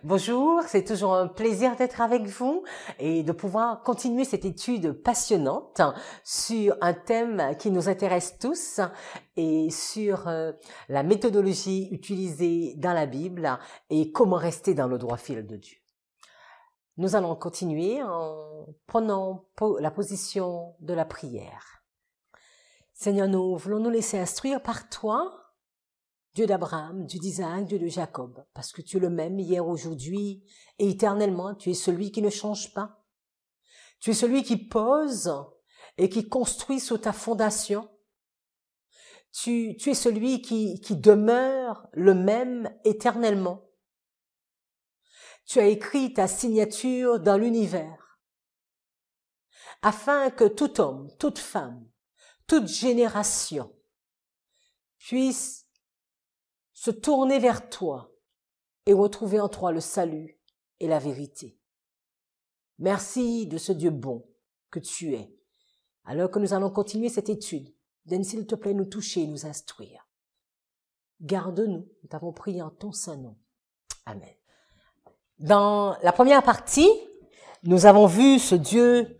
Bonjour, c'est toujours un plaisir d'être avec vous et de pouvoir continuer cette étude passionnante sur un thème qui nous intéresse tous et sur la méthodologie utilisée dans la Bible et comment rester dans le droit fil de Dieu. Nous allons continuer en prenant la position de la prière. Seigneur, nous voulons nous laisser instruire par toi, Dieu d'Abraham, Dieu d'Isaac, Dieu de Jacob, parce que tu es le même hier, aujourd'hui et éternellement. Tu es celui qui ne change pas. Tu es celui qui pose et qui construit sur ta fondation. Tu es celui qui demeure le même éternellement. Tu as écrit ta signature dans l'univers, afin que tout homme, toute femme, toute génération puisse se tourner vers toi et retrouver en toi le salut et la vérité. Merci de ce Dieu bon que tu es. Alors que nous allons continuer cette étude, donne s'il te plaît nous toucher et nous instruire. Garde-nous, nous t'avons prié en ton saint nom. Amen. Dans la première partie, nous avons vu ce Dieu,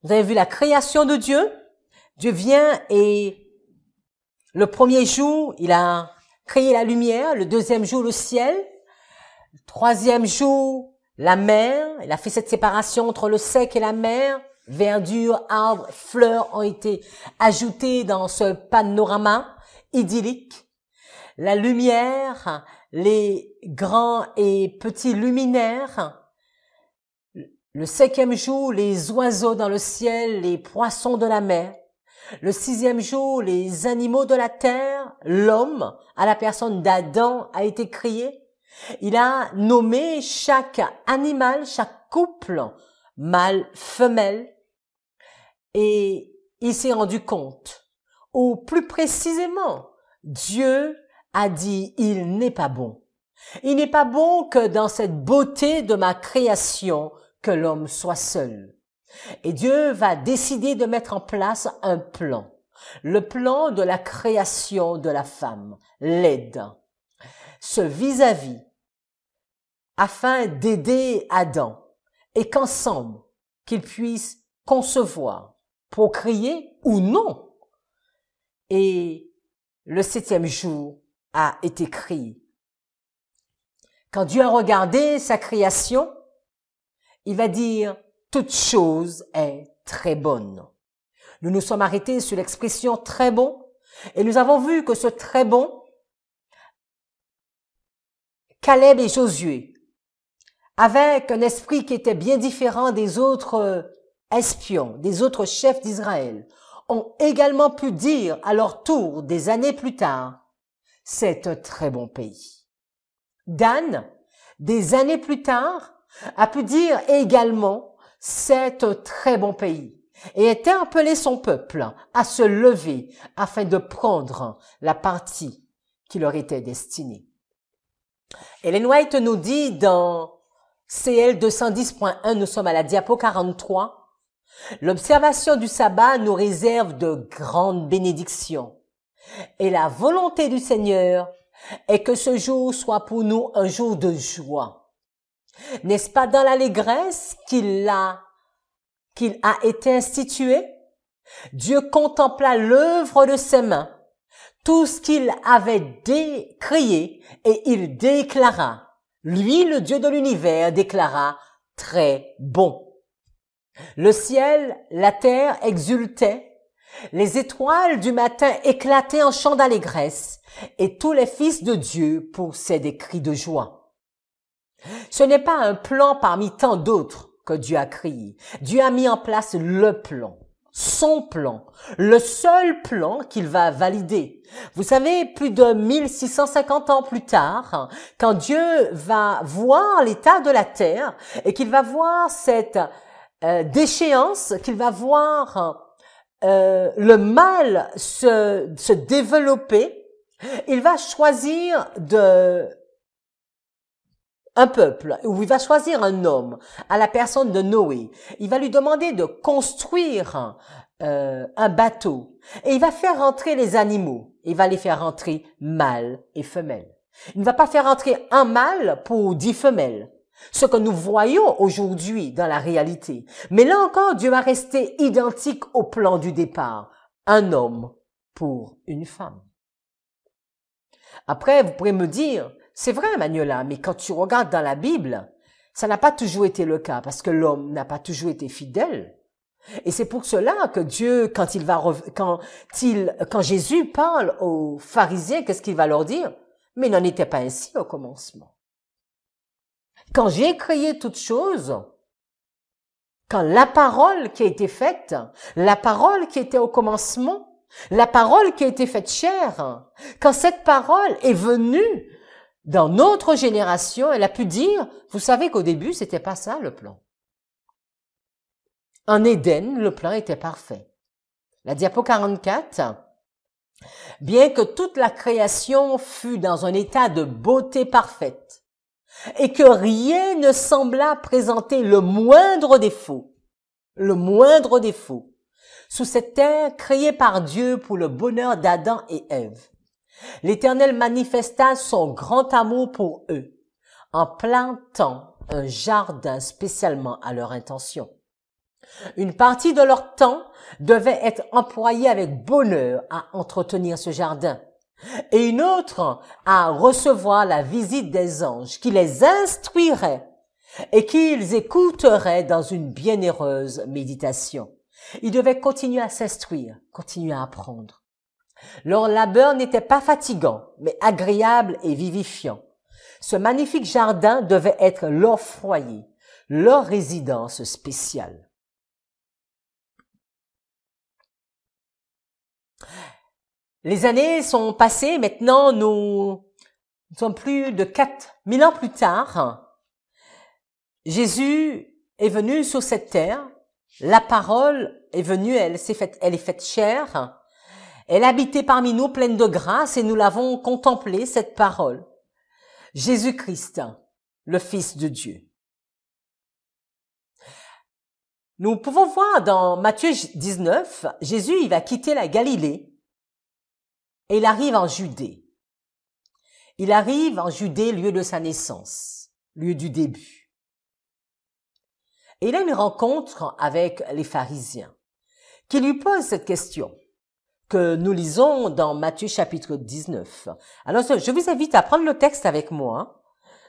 vous avez vu la création de Dieu. Dieu vient et le premier jour, il a créé la lumière. Le deuxième jour, le ciel. Le troisième jour, la mer. Il a fait cette séparation entre le sec et la mer. Verdure, arbres, fleurs ont été ajoutés dans ce panorama idyllique. La lumière, les grands et petits luminaires. Le cinquième jour, les oiseaux dans le ciel, les poissons de la mer. Le sixième jour, les animaux de la terre, l'homme, à la personne d'Adam, a été créé. Il a nommé chaque animal, chaque couple, mâle, femelle, et il s'est rendu compte, ou plus précisément, Dieu a dit, il n'est pas bon. Il n'est pas bon que dans cette beauté de ma création, que l'homme soit seul. Et Dieu va décider de mettre en place un plan. Le plan de la création de la femme, l'aide. Ce vis-à-vis, afin d'aider Adam et qu'ensemble, qu'ils puissent concevoir, procréer ou non. Et le septième jour a été créé. Quand Dieu a regardé sa création, il va dire toute chose est très bonne. Nous nous sommes arrêtés sur l'expression très bon et nous avons vu que ce très bon, Caleb et Josué, avec un esprit qui était bien différent des autres espions, des autres chefs d'Israël, ont également pu dire à leur tour des années plus tard, c'est un très bon pays. Dan, des années plus tard, a pu dire également c'est un très bon pays et interpeller son peuple à se lever afin de prendre la partie qui leur était destinée. Ellen White nous dit dans CL 210.1, nous sommes à la diapo 43, l'observation du sabbat nous réserve de grandes bénédictions et la volonté du Seigneur est que ce jour soit pour nous un jour de joie. N'est-ce pas dans l'allégresse qu'il a été institué? Dieu contempla l'œuvre de ses mains, tout ce qu'il avait créé, et il déclara, lui, le Dieu de l'univers, déclara très bon. Le ciel, la terre exultaient, les étoiles du matin éclataient en chants d'allégresse, et tous les fils de Dieu poussaient des cris de joie. Ce n'est pas un plan parmi tant d'autres que Dieu a créé. Dieu a mis en place le plan, son plan, le seul plan qu'il va valider. Vous savez, plus de 1650 ans plus tard, quand Dieu va voir l'état de la terre et qu'il va voir cette déchéance, qu'il va voir le mal se développer, il va choisir un peuple, où il va choisir un homme à la personne de Noé. Il va lui demander de construire un bateau et il va faire rentrer les animaux. Il va les faire rentrer mâles et femelles. Il ne va pas faire entrer un mâle pour 10 femelles. Ce que nous voyons aujourd'hui dans la réalité. Mais là encore, Dieu va rester identique au plan du départ. Un homme pour une femme. Après, vous pourrez me dire, c'est vrai, Manuela, mais quand tu regardes dans la Bible, ça n'a pas toujours été le cas parce que l'homme n'a pas toujours été fidèle. Et c'est pour cela que Dieu, quand Jésus parle aux pharisiens, qu'est-ce qu'il va leur dire? Mais il n'en était pas ainsi au commencement. Quand j'ai créé toutes choses, quand la parole qui a été faite, la parole qui était au commencement, la parole qui a été faite chair, quand cette parole est venue dans notre génération, elle a pu dire, vous savez qu'au début, c'était pas ça le plan. En Éden, le plan était parfait. La diapo 44, bien que toute la création fût dans un état de beauté parfaite, et que rien ne sembla présenter le moindre défaut, sous cette terre créée par Dieu pour le bonheur d'Adam et Ève. L'Éternel manifesta son grand amour pour eux, en plantant un jardin spécialement à leur intention. Une partie de leur temps devait être employée avec bonheur à entretenir ce jardin, et une autre à recevoir la visite des anges qui les instruiraient et qu'ils écouteraient dans une bienheureuse méditation. Ils devaient continuer à s'instruire, continuer à apprendre. Leur labeur n'était pas fatigant, mais agréable et vivifiant. Ce magnifique jardin devait être leur foyer, leur résidence spéciale. Les années sont passées, maintenant nous sommes plus de 4000 ans plus tard. Jésus est venu sur cette terre, la parole est venue, elle est faite chair, elle a habité parmi nous pleine de grâce et nous l'avons contemplée, cette parole. Jésus-Christ, le Fils de Dieu. Nous pouvons voir dans Matthieu 19, Jésus il va quitter la Galilée. Et il arrive en Judée. Il arrive en Judée, lieu de sa naissance, lieu du début. Et il a une rencontre avec les pharisiens qui lui posent cette question que nous lisons dans Matthieu chapitre 19. Alors, je vous invite à prendre le texte avec moi.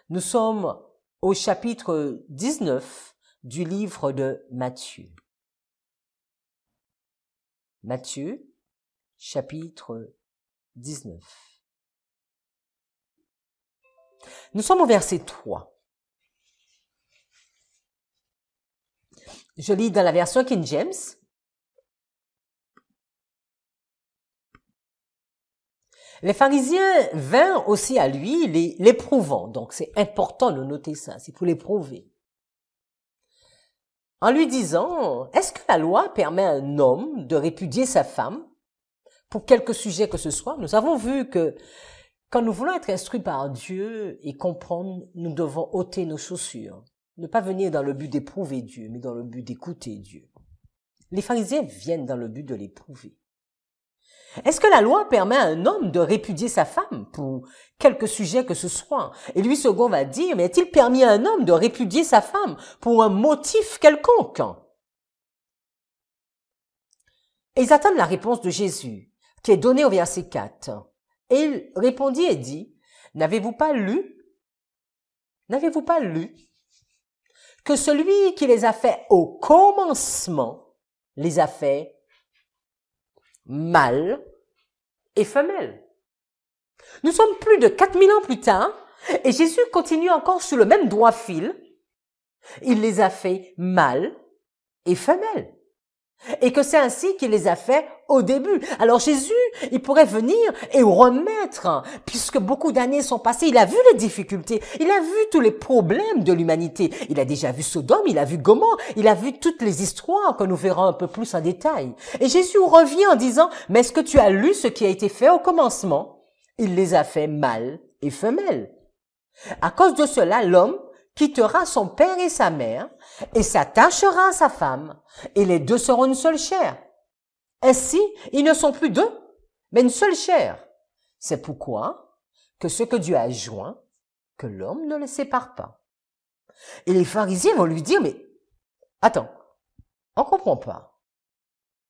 Nous sommes au chapitre 19 du livre de Matthieu. Matthieu, chapitre 19. Nous sommes au verset 3. Je lis dans la version King James. Les pharisiens vinrent aussi à lui, l'éprouvant. Donc c'est important de noter ça, c'est pour l'éprouver. En lui disant, est-ce que la loi permet à un homme de répudier sa femme pour quelque sujet que ce soit? Nous avons vu que quand nous voulons être instruits par Dieu et comprendre, nous devons ôter nos chaussures. Ne pas venir dans le but d'éprouver Dieu, mais dans le but d'écouter Dieu. Les pharisiens viennent dans le but de l'éprouver. Est-ce que la loi permet à un homme de répudier sa femme pour quelque sujet que ce soit? Et lui, second, va dire, mais est-il permis à un homme de répudier sa femme pour un motif quelconque? Et ils attendent la réponse de Jésus, qui est donnée au verset 4. Et il répondit et dit, n'avez-vous pas lu que celui qui les a fait au commencement les a fait mâle et femelle. Nous sommes plus de 4000 ans plus tard et Jésus continue encore sur le même droit fil. Il les a fait mâle et femelle. Et que c'est ainsi qu'il les a fait au début. Alors Jésus, il pourrait venir et remettre, puisque beaucoup d'années sont passées, il a vu les difficultés, il a vu tous les problèmes de l'humanité. Il a déjà vu Sodome, il a vu Gomorrhe, il a vu toutes les histoires que nous verrons un peu plus en détail. Et Jésus revient en disant, mais est-ce que tu as lu ce qui a été fait au commencement? Il les a fait mâles et femelles. À cause de cela, l'homme quittera son père et sa mère et s'attachera à sa femme, et les deux seront une seule chair. Ainsi, ils ne sont plus deux, mais une seule chair. C'est pourquoi, que ce que Dieu a joint, que l'homme ne le sépare pas. Et les pharisiens vont lui dire, mais attends, on comprend pas.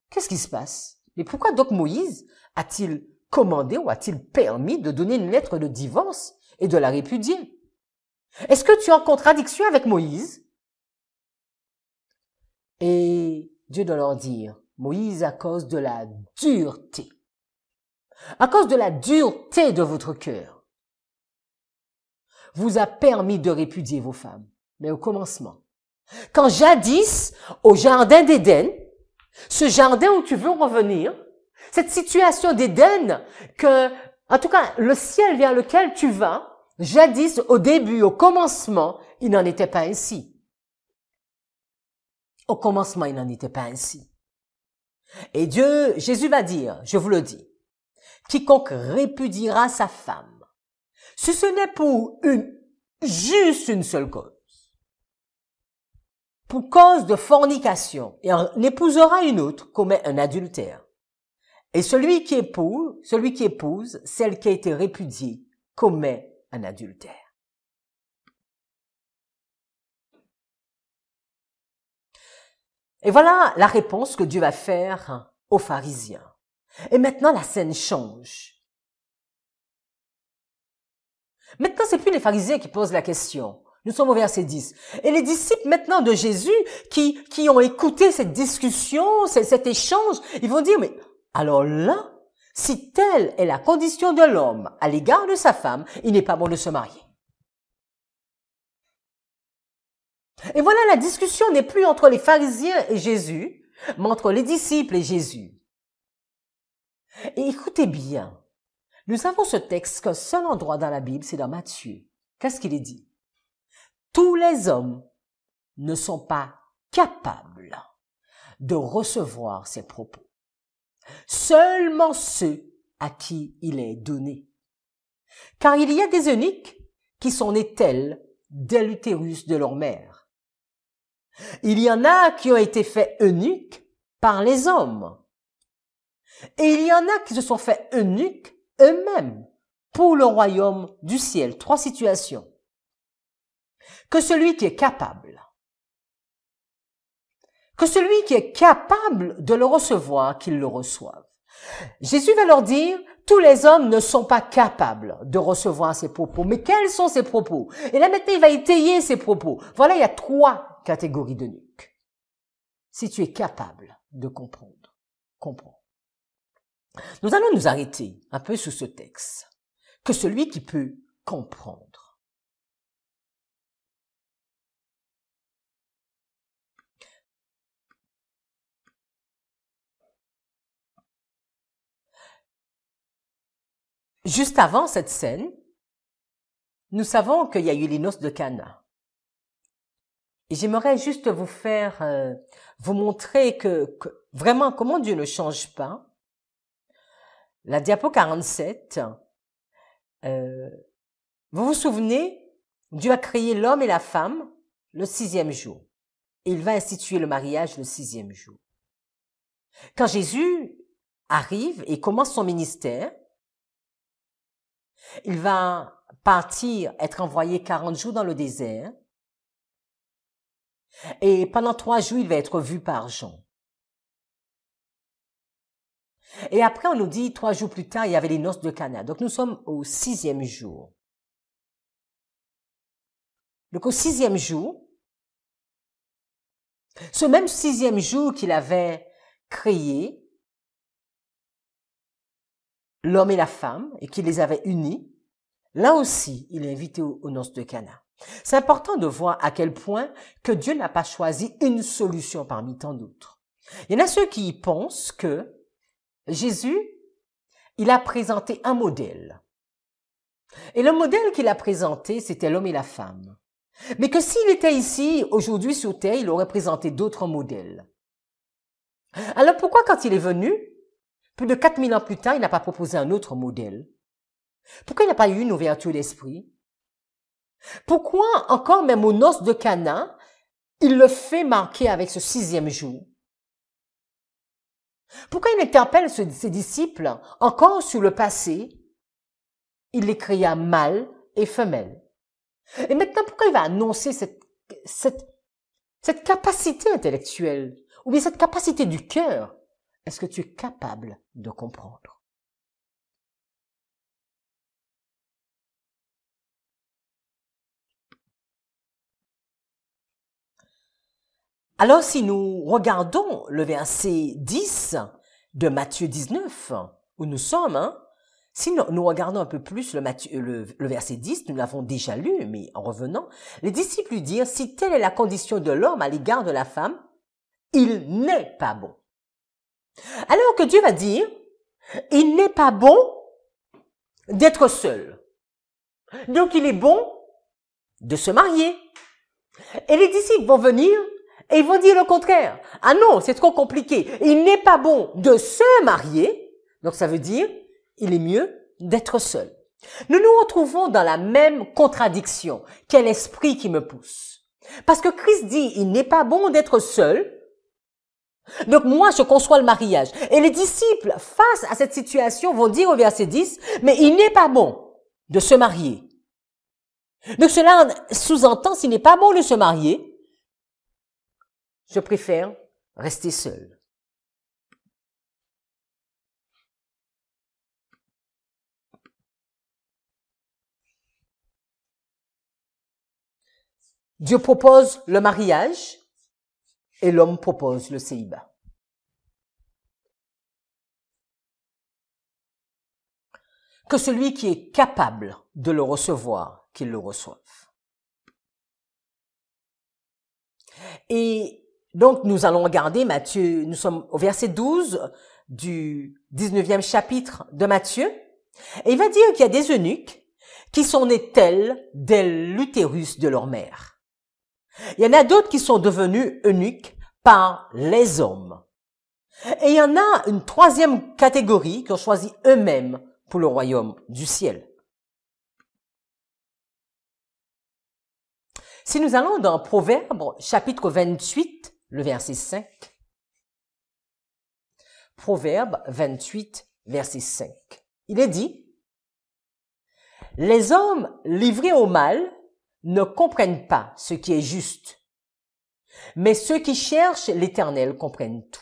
Qu'est-ce qui se passe? Mais pourquoi donc Moïse a-t-il commandé ou a-t-il permis de donner une lettre de divorce et de la répudier? Est-ce que tu es en contradiction avec Moïse? Et Dieu doit leur dire, Moïse, à cause de la dureté, à cause de la dureté de votre cœur, vous a permis de répudier vos femmes. Mais au commencement, quand jadis, au jardin d'Éden, ce jardin où tu veux revenir, cette situation d'Éden que, en tout cas, le ciel vers lequel tu vas, jadis, au début, au commencement, il n'en était pas ainsi. Au commencement, il n'en était pas ainsi. Et Jésus va dire, je vous le dis, quiconque répudiera sa femme, si ce n'est pour juste une seule cause, pour cause de fornication, et en épousera une autre, commet un adultère. Et celui qui épouse celle qui a été répudiée, commet un adultère. Et voilà la réponse que Dieu va faire aux pharisiens. Et maintenant, la scène change. Maintenant, c'est plus les pharisiens qui posent la question. Nous sommes au verset 10. Et les disciples maintenant de Jésus qui ont écouté cette discussion, cet échange, ils vont dire, mais alors là, si telle est la condition de l'homme à l'égard de sa femme, il n'est pas bon de se marier. Et voilà, la discussion n'est plus entre les pharisiens et Jésus, mais entre les disciples et Jésus. Et écoutez bien, nous avons ce texte qu'un seul endroit dans la Bible, c'est dans Matthieu. Qu'est-ce qu'il est dit? Tous les hommes ne sont pas capables de recevoir ces propos. Seulement ceux à qui il est donné. Car il y a des eunuques qui sont nés tels dès l'utérus de leur mère. Il y en a qui ont été faits eunuques par les hommes. Et il y en a qui se sont faits eunuques eux-mêmes pour le royaume du ciel. 3 situations. Que celui qui est capable de le recevoir, qu'il le reçoive. Jésus va leur dire, tous les hommes ne sont pas capables de recevoir ces propos. Mais quels sont ces propos? Et là maintenant, il va étayer ces propos. Voilà, il y a 3 catégories d'eunuques. Si tu es capable de comprendre, comprends. Nous allons nous arrêter un peu sur ce texte. Que celui qui peut comprendre. Juste avant cette scène, nous savons qu'il y a eu les noces de Cana. Et j'aimerais juste vous montrer que vraiment comment Dieu ne change pas. La diapo 47, vous vous souvenez, Dieu a créé l'homme et la femme le 6e jour. Et il va instituer le mariage le 6e jour. Quand Jésus arrive et commence son ministère, il va partir, être envoyé 40 jours dans le désert. Et pendant 3 jours, il va être vu par Jean. Et après, on nous dit, 3 jours plus tard, il y avait les noces de Cana. Donc, nous sommes au 6e jour. Donc, au 6e jour, ce même 6e jour qu'il avait créé, l'homme et la femme, et qu'il les avait unis, là aussi, il est invité aux noces de Cana. C'est important de voir à quel point que Dieu n'a pas choisi une solution parmi tant d'autres. Il y en a ceux qui pensent que Jésus, il a présenté un modèle. Et le modèle qu'il a présenté, c'était l'homme et la femme. Mais que s'il était ici, aujourd'hui sur terre, il aurait présenté d'autres modèles. Alors pourquoi quand il est venu, plus de 4000 ans plus tard, il n'a pas proposé un autre modèle? Pourquoi il n'a pas eu une ouverture d'esprit? Pourquoi encore même aux noces de Cana, il le fait marquer avec ce 6e jour? Pourquoi il interpelle ses disciples encore sur le passé Il les créa mâle et femelle. Et maintenant, pourquoi il va annoncer cette capacité intellectuelle, ou bien cette capacité du cœur? Est-ce que tu es capable de comprendre? Alors, si nous regardons le verset 10 de Matthieu 19, où nous sommes, si nous regardons un peu plus le verset 10, nous l'avons déjà lu, mais en revenant, les disciples lui dirent, si telle est la condition de l'homme à l'égard de la femme, il n'est pas bon. Alors que Dieu va dire, il n'est pas bon d'être seul. Donc il est bon de se marier. Et les disciples vont venir et ils vont dire le contraire. Ah non, c'est trop compliqué. Il n'est pas bon de se marier. Donc ça veut dire, il est mieux d'être seul. Nous nous retrouvons dans la même contradiction. Quel esprit qui me pousse? Parce que Christ dit, il n'est pas bon d'être seul. Donc moi, je conçois le mariage. Et les disciples, face à cette situation, vont dire au verset 10, mais il n'est pas bon de se marier. Donc cela sous-entend, s'il n'est pas bon de se marier, je préfère rester seul. Dieu propose le mariage et l'homme propose le célibat. Que celui qui est capable de le recevoir, qu'il le reçoive. Et donc, nous allons regarder Matthieu, nous sommes au verset 12 du 19e chapitre de Matthieu. Et il va dire qu'il y a des eunuques qui sont nés tels dès l'utérus de leur mère. Il y en a d'autres qui sont devenus eunuques par les hommes. Et il y en a une troisième catégorie qui ont choisi eux-mêmes pour le royaume du ciel. Si nous allons dans Proverbes, chapitre 28, le verset 5. Proverbes 28, verset 5. Il est dit, « Les hommes livrés au mal ne comprennent pas ce qui est juste, mais ceux qui cherchent l'Éternel comprennent tout. »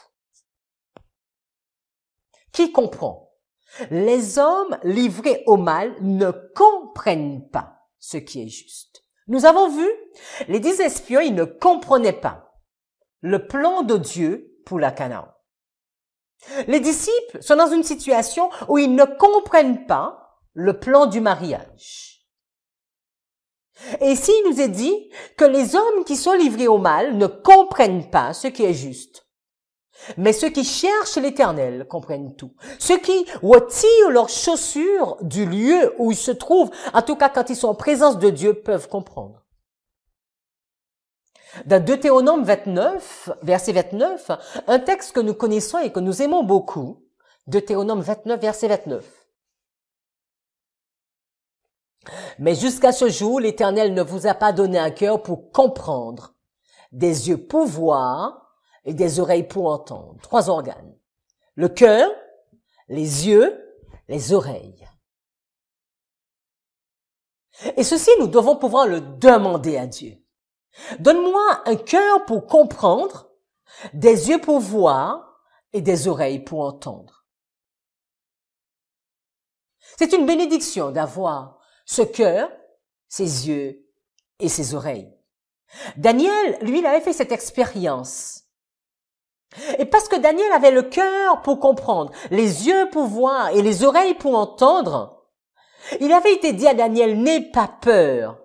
Qui comprend? Les hommes livrés au mal ne comprennent pas ce qui est juste. Nous avons vu, les 10 espions, ils ne comprenaient pas le plan de Dieu pour la Canaan. Les disciples sont dans une situation où ils ne comprennent pas le plan du mariage. Et ici, il nous est dit que les hommes qui sont livrés au mal ne comprennent pas ce qui est juste. Mais ceux qui cherchent l'Éternel comprennent tout. Ceux qui retirent leurs chaussures du lieu où ils se trouvent, en tout cas quand ils sont en présence de Dieu, peuvent comprendre. Dans Deutéronome 29, verset 29, un texte que nous connaissons et que nous aimons beaucoup, Deutéronome 29, verset 29. Mais jusqu'à ce jour, l'Éternel ne vous a pas donné un cœur pour comprendre, des yeux pour voir et des oreilles pour entendre. 3 organes. Le cœur, les yeux, les oreilles. Et ceci, nous devons pouvoir le demander à Dieu. Donne-moi un cœur pour comprendre, des yeux pour voir et des oreilles pour entendre. C'est une bénédiction d'avoir ce cœur, ses yeux et ses oreilles. Daniel, lui, il avait fait cette expérience. Et parce que Daniel avait le cœur pour comprendre, les yeux pour voir et les oreilles pour entendre, il avait été dit à Daniel, n'aie pas peur.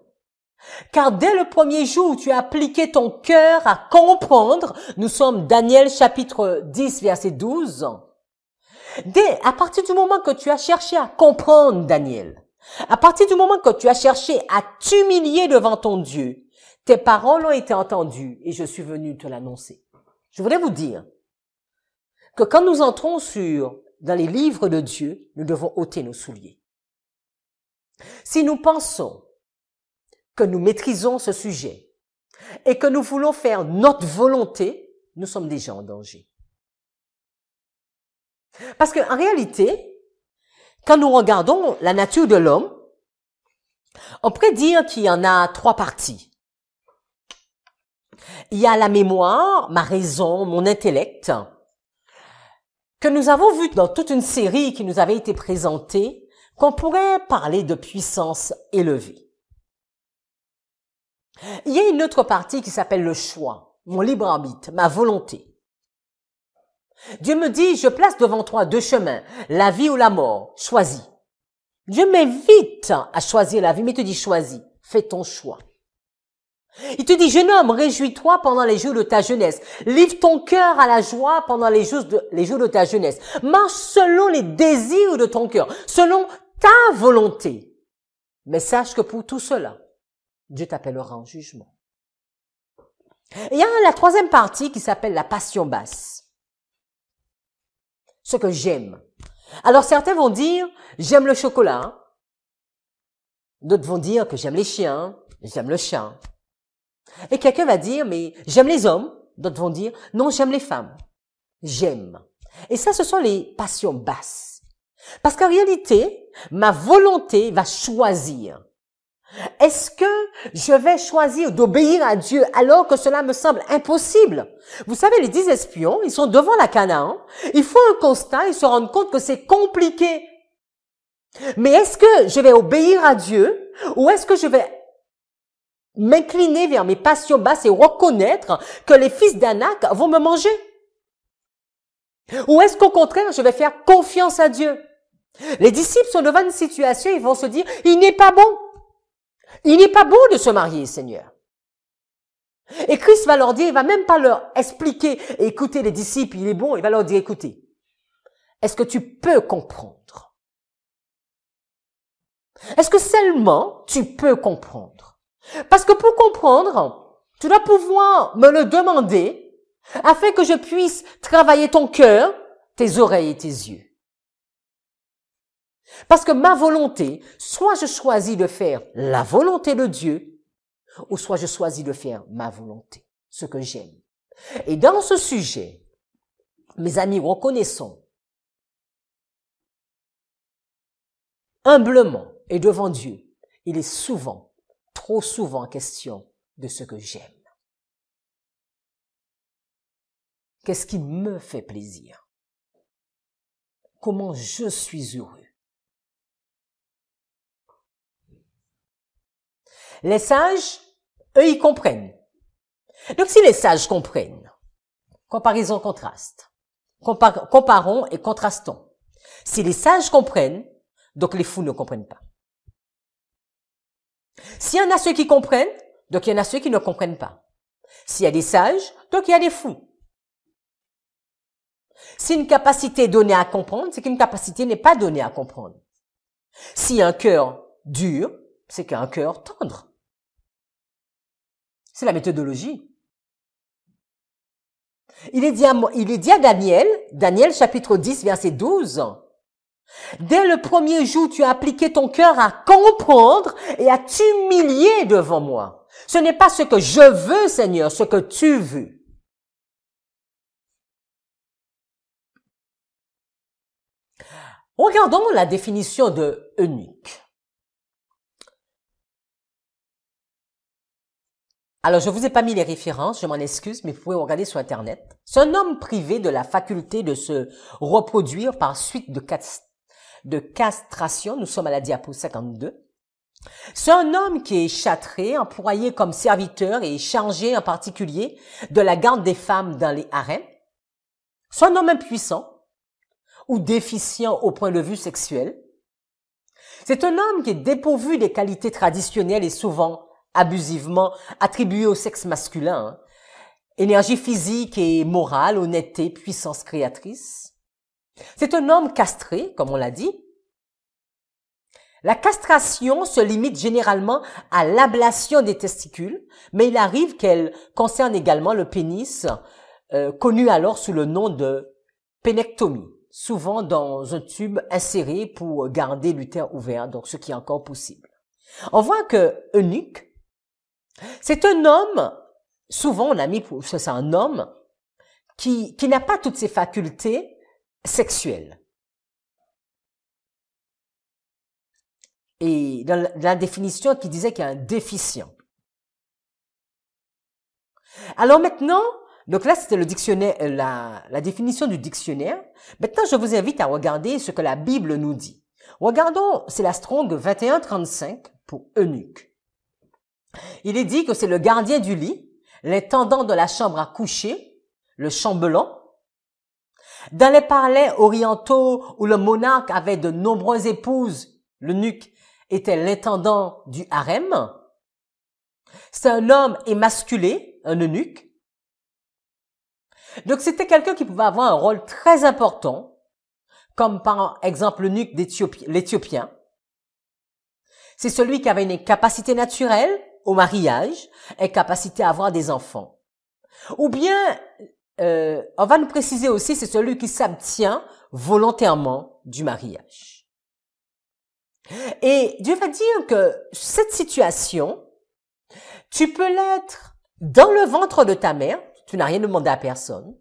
Car dès le premier jour où tu as appliqué ton cœur à comprendre, nous sommes Daniel chapitre 10 verset 12, à partir du moment que tu as cherché à comprendre Daniel, à partir du moment que tu as cherché à t'humilier devant ton Dieu, tes paroles ont été entendues et je suis venu te l'annoncer. Je voudrais vous dire que quand nous entrons dans les livres de Dieu, nous devons ôter nos souliers. Si nous pensons que nous maîtrisons ce sujet et que nous voulons faire notre volonté, nous sommes déjà en danger. Parce qu'en réalité, Quand nous regardons la nature de l'homme, on pourrait dire qu'il y en a 3 parties. Il y a la mémoire, ma raison, mon intellect, que nous avons vu dans toute une série qui nous avait été présentée, qu'on pourrait parler de puissance élevée. Il y a une autre partie qui s'appelle le choix, mon libre arbitre, ma volonté. Dieu me dit, je place devant toi 2 chemins, la vie ou la mort, choisis. Dieu m'invite à choisir la vie, mais il te dit, choisis, fais ton choix. Il te dit, jeune homme, réjouis-toi pendant les jours de ta jeunesse. Livre ton cœur à la joie pendant les jours de ta jeunesse. Marche selon les désirs de ton cœur, selon ta volonté. Mais sache que pour tout cela, Dieu t'appellera en jugement. Et il y a la 3e partie qui s'appelle la passion basse. Ce que j'aime. Alors certains vont dire, j'aime le chocolat. D'autres vont dire que j'aime les chiens, j'aime le chat. Et quelqu'un va dire, mais j'aime les hommes. D'autres vont dire, non, j'aime les femmes. J'aime. Et ça, ce sont les passions basses. Parce qu'en réalité, ma volonté va choisir. Est-ce que je vais choisir d'obéir à Dieu alors que cela me semble impossible? Vous savez, les 10 espions, ils sont devant la Canaan, ils font un constat, ils se rendent compte que c'est compliqué. Mais est-ce que je vais obéir à Dieu ou est-ce que je vais m'incliner vers mes passions basses et reconnaître que les fils d'Anak vont me manger? Ou est-ce qu'au contraire, je vais faire confiance à Dieu? Les disciples sont devant une situation, ils vont se dire, il n'est pas bon. Il n'est pas bon de se marier, Seigneur. Et Christ va leur dire, il va même pas leur expliquer, écoutez les disciples, il est bon, il va leur dire, écoutez, est-ce que tu peux comprendre? Est-ce que seulement tu peux comprendre? Parce que pour comprendre, tu dois pouvoir me le demander afin que je puisse travailler ton cœur, tes oreilles et tes yeux. Parce que ma volonté, soit je choisis de faire la volonté de Dieu, ou soit je choisis de faire ma volonté, ce que j'aime. Et dans ce sujet, mes amis, reconnaissons humblement et devant Dieu, il est souvent, trop souvent question de ce que j'aime. Qu'est-ce qui me fait plaisir? Comment je suis heureux? Les sages, eux, ils comprennent. Donc, si les sages comprennent, comparaison, contraste. Comparons et contrastons. Si les sages comprennent, donc les fous ne comprennent pas. S'il y en a ceux qui comprennent, donc il y en a ceux qui ne comprennent pas. S'il y a des sages, donc il y a des fous. Si une capacité est donnée à comprendre, c'est qu'une capacité n'est pas donnée à comprendre. Si un cœur dur, c'est qu'un cœur tendre. C'est la méthodologie. Il est dit à Daniel chapitre 10, verset 12. Dès le premier jour, tu as appliqué ton cœur à comprendre et à t'humilier devant moi. Ce n'est pas ce que je veux, Seigneur, ce que tu veux. Regardons la définition de eunuque. Alors, je vous ai pas mis les références, je m'en excuse, mais vous pouvez regarder sur Internet. C'est un homme privé de la faculté de se reproduire par suite de castration. Nous sommes à la diapo 52. C'est un homme qui est châtré, employé comme serviteur et chargé en particulier de la garde des femmes dans les harems. C'est un homme impuissant ou déficient au point de vue sexuel. C'est un homme qui est dépourvu des qualités traditionnelles et souvent abusivement attribuées au sexe masculin. Énergie physique et morale, honnêteté, puissance créatrice. C'est un homme castré, comme on l'a dit. La castration se limite généralement à l'ablation des testicules, mais il arrive qu'elle concerne également le pénis, connu alors sous le nom de pénectomie, souvent dans un tube inséré pour garder l'utère ouvert, donc ce qui est encore possible. On voit que eunuque, c'est un homme, souvent on a mis pour ça, c'est un homme qui n'a pas toutes ses facultés sexuelles. et dans la définition qui disait qu'il y a un déficient. Alors maintenant, donc là c'était le dictionnaire, la définition du dictionnaire. Maintenant je vous invite à regarder ce que la Bible nous dit. Regardons, c'est la Strong 2135 pour eunuque. Il est dit que c'est le gardien du lit, l'intendant de la chambre à coucher, le chambellan. Dans les palais orientaux où le monarque avait de nombreuses épouses, l'eunuque était l'intendant du harem. C'est un homme émasculé, un eunuque. Donc c'était quelqu'un qui pouvait avoir un rôle très important, comme par exemple l'eunuque l'Éthiopien. C'est celui qui avait une capacité naturelle au mariage, et capacité à avoir des enfants. Ou bien, on va nous préciser aussi, c'est celui qui s'abstient volontairement du mariage. Et Dieu va dire que cette situation, tu peux l'être dans le ventre de ta mère, tu n'as rien demandé à personne.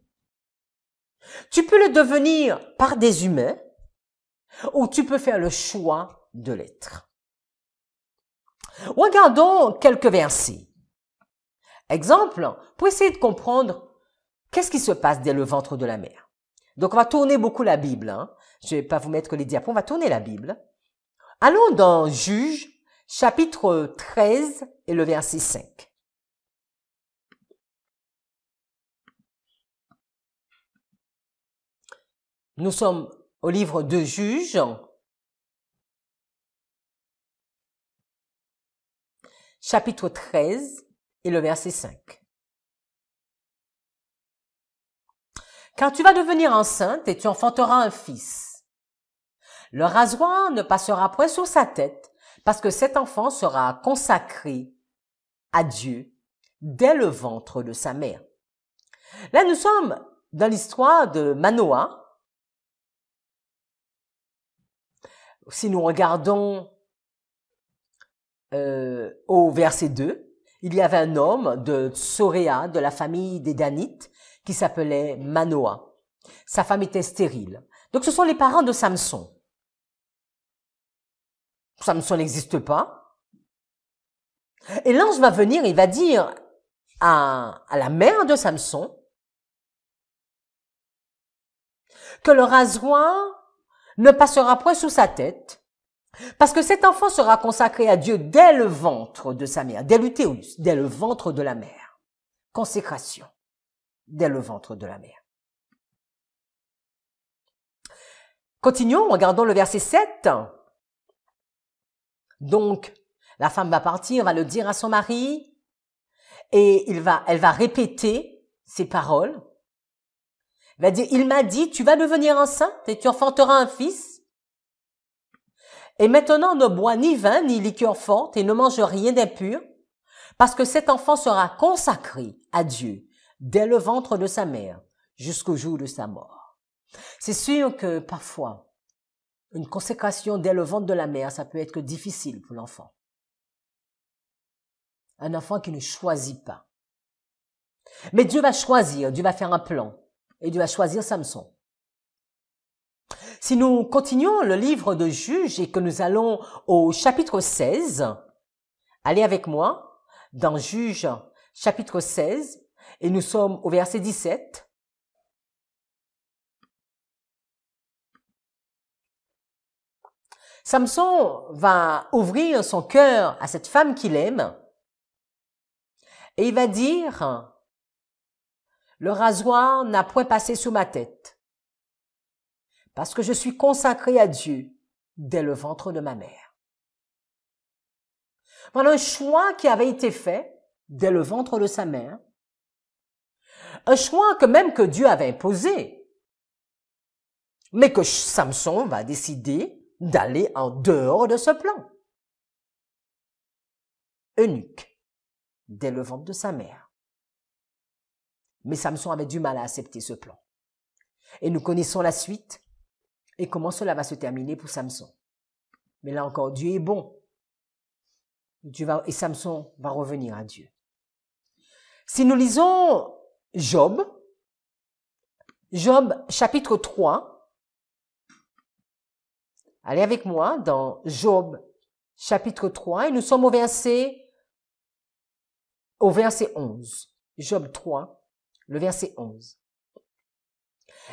Tu peux le devenir par des humains, ou tu peux faire le choix de l'être. Regardons quelques versets. Exemple, pour essayer de comprendre qu'est-ce qui se passe dès le ventre de la mère. Donc, on va tourner beaucoup la Bible. Je ne vais pas vous mettre les diapos, on va tourner la Bible. Allons dans Juges, chapitre 13 et le verset 5. Nous sommes au livre de Juges, chapitre 13 et le verset 5. Car tu vas devenir enceinte et tu enfanteras un fils. Le rasoir ne passera point sur sa tête, parce que cet enfant sera consacré à Dieu dès le ventre de sa mère. Là, nous sommes dans l'histoire de Manoah. Si nous regardons au verset 2, il y avait un homme de Soréa, de la famille des Danites, qui s'appelait Manoah. Sa femme était stérile. Donc ce sont les parents de Samson. Samson n'existe pas. Et l'ange va venir, il va dire à la mère de Samson que le rasoir ne passera point sous sa tête, parce que cet enfant sera consacré à Dieu dès le ventre de sa mère, dès l'utérus, dès le ventre de la mère. Consécration, dès le ventre de la mère. Continuons, regardons le verset 7. Donc, la femme va partir, va le dire à son mari, et elle va répéter ces paroles. Elle va dire, il m'a dit, tu vas devenir enceinte et tu enfanteras un fils. Et maintenant, ne bois ni vin, ni liqueur forte, et ne mange rien d'impur, parce que cet enfant sera consacré à Dieu dès le ventre de sa mère, jusqu'au jour de sa mort. C'est sûr que parfois, une consécration dès le ventre de la mère, ça peut être difficile pour l'enfant. Un enfant qui ne choisit pas. Mais Dieu va choisir, Dieu va faire un plan, et Dieu va choisir Samson. Si nous continuons le livre de Juges et que nous allons au chapitre 16, allez avec moi dans Juges chapitre 16 et nous sommes au verset 17. Samson va ouvrir son cœur à cette femme qu'il aime et il va dire « Le rasoir n'a point passé sous ma tête. Parce que je suis consacré à Dieu dès le ventre de ma mère. » Voilà un choix qui avait été fait dès le ventre de sa mère. Un choix que Dieu avait imposé. Mais que Samson va décider d'aller en dehors de ce plan. Eunuque, dès le ventre de sa mère. Mais Samson avait du mal à accepter ce plan. Et nous connaissons la suite. Et comment cela va se terminer pour Samson. Mais là encore, Dieu est bon. Et Samson va revenir à Dieu. Si nous lisons Job chapitre 3, allez avec moi dans Job chapitre 3, et nous sommes au verset 11. Job 3, le verset 11.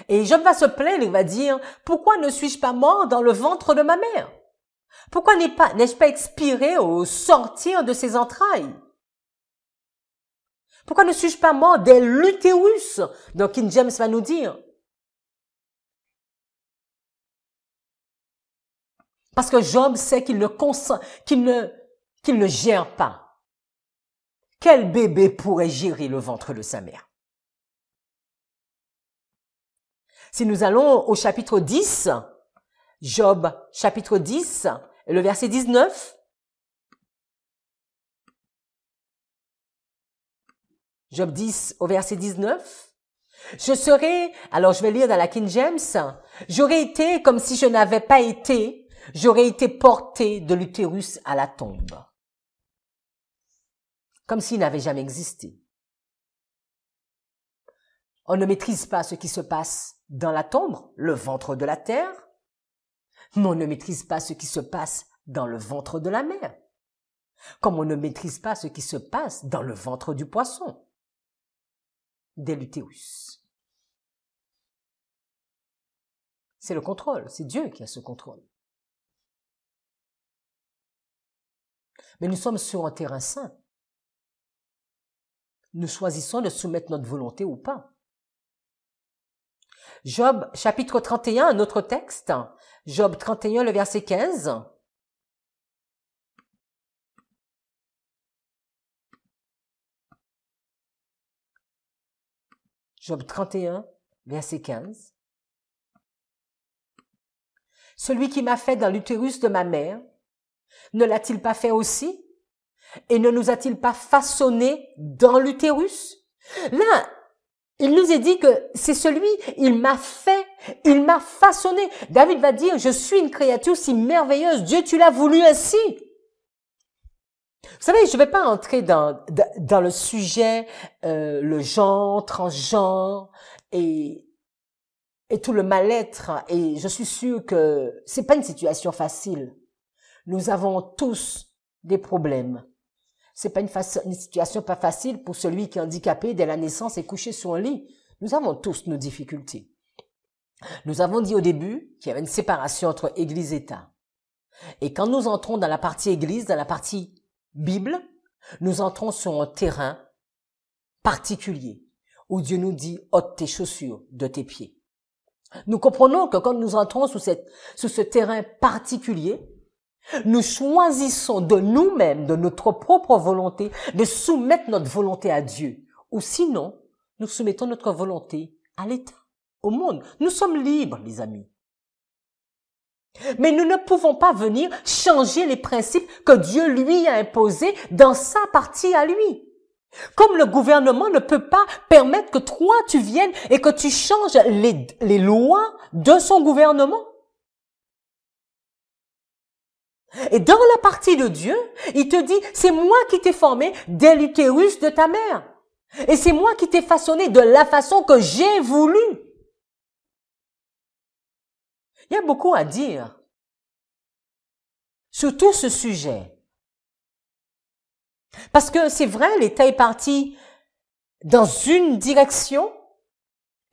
Et Job va se plaindre, il va dire, pourquoi ne suis-je pas mort dans le ventre de ma mère? Pourquoi n'ai-je pas expiré au sortir de ses entrailles? Pourquoi ne suis-je pas mort dès l'utérus? Donc King James va nous dire. Parce que Job sait qu'il ne gère pas. Quel bébé pourrait gérer le ventre de sa mère? Si nous allons au chapitre 10, Job, chapitre 10, le verset 19. Job 10 au verset 19. Alors je vais lire dans la King James, j'aurais été comme si je n'avais pas été, j'aurais été porté de l'utérus à la tombe. Comme s'il n'avait jamais existé. On ne maîtrise pas ce qui se passe dans la tombe, le ventre de la terre, mais on ne maîtrise pas ce qui se passe dans le ventre de la mer, comme on ne maîtrise pas ce qui se passe dans le ventre du poisson, dès l'utérus. C'est le contrôle, c'est Dieu qui a ce contrôle. Mais nous sommes sur un terrain saint. Nous choisissons de soumettre notre volonté ou pas. Job, chapitre 31, un autre texte. Job 31, le verset 15. Job 31, verset 15. Celui qui m'a fait dans l'utérus de ma mère, ne l'a-t-il pas fait aussi? Et ne nous a-t-il pas façonné dans l'utérus? Là, il nous est dit que c'est celui, il m'a fait, il m'a façonné. David va dire, je suis une créature si merveilleuse. Dieu, tu l'as voulu ainsi. Vous savez, je ne vais pas entrer dans le sujet, le genre, transgenre et tout le mal-être. Et je suis sûre que c'est pas une situation facile. Nous avons tous des problèmes. C'est pas une situation pas facile pour celui qui est handicapé dès la naissance et couché sur un lit. Nous avons tous nos difficultés. Nous avons dit au début qu'il y avait une séparation entre Église et État. Et quand nous entrons dans la partie Église, dans la partie Bible, nous entrons sur un terrain particulier où Dieu nous dit « ôte tes chaussures de tes pieds ». Nous comprenons que quand nous entrons sous ce terrain particulier, nous choisissons de nous-mêmes, de notre propre volonté, de soumettre notre volonté à Dieu. Ou sinon, nous soumettons notre volonté à l'État, au monde. Nous sommes libres, les amis. Mais nous ne pouvons pas venir changer les principes que Dieu lui a imposés dans sa partie à lui. Comme le gouvernement ne peut pas permettre que toi, tu viennes et que tu changes les lois de son gouvernement. Et dans la partie de Dieu, il te dit, c'est moi qui t'ai formé dès l'utérus de ta mère. Et c'est moi qui t'ai façonné de la façon que j'ai voulu. Il y a beaucoup à dire sur tout ce sujet. Parce que c'est vrai, l'État est parti dans une direction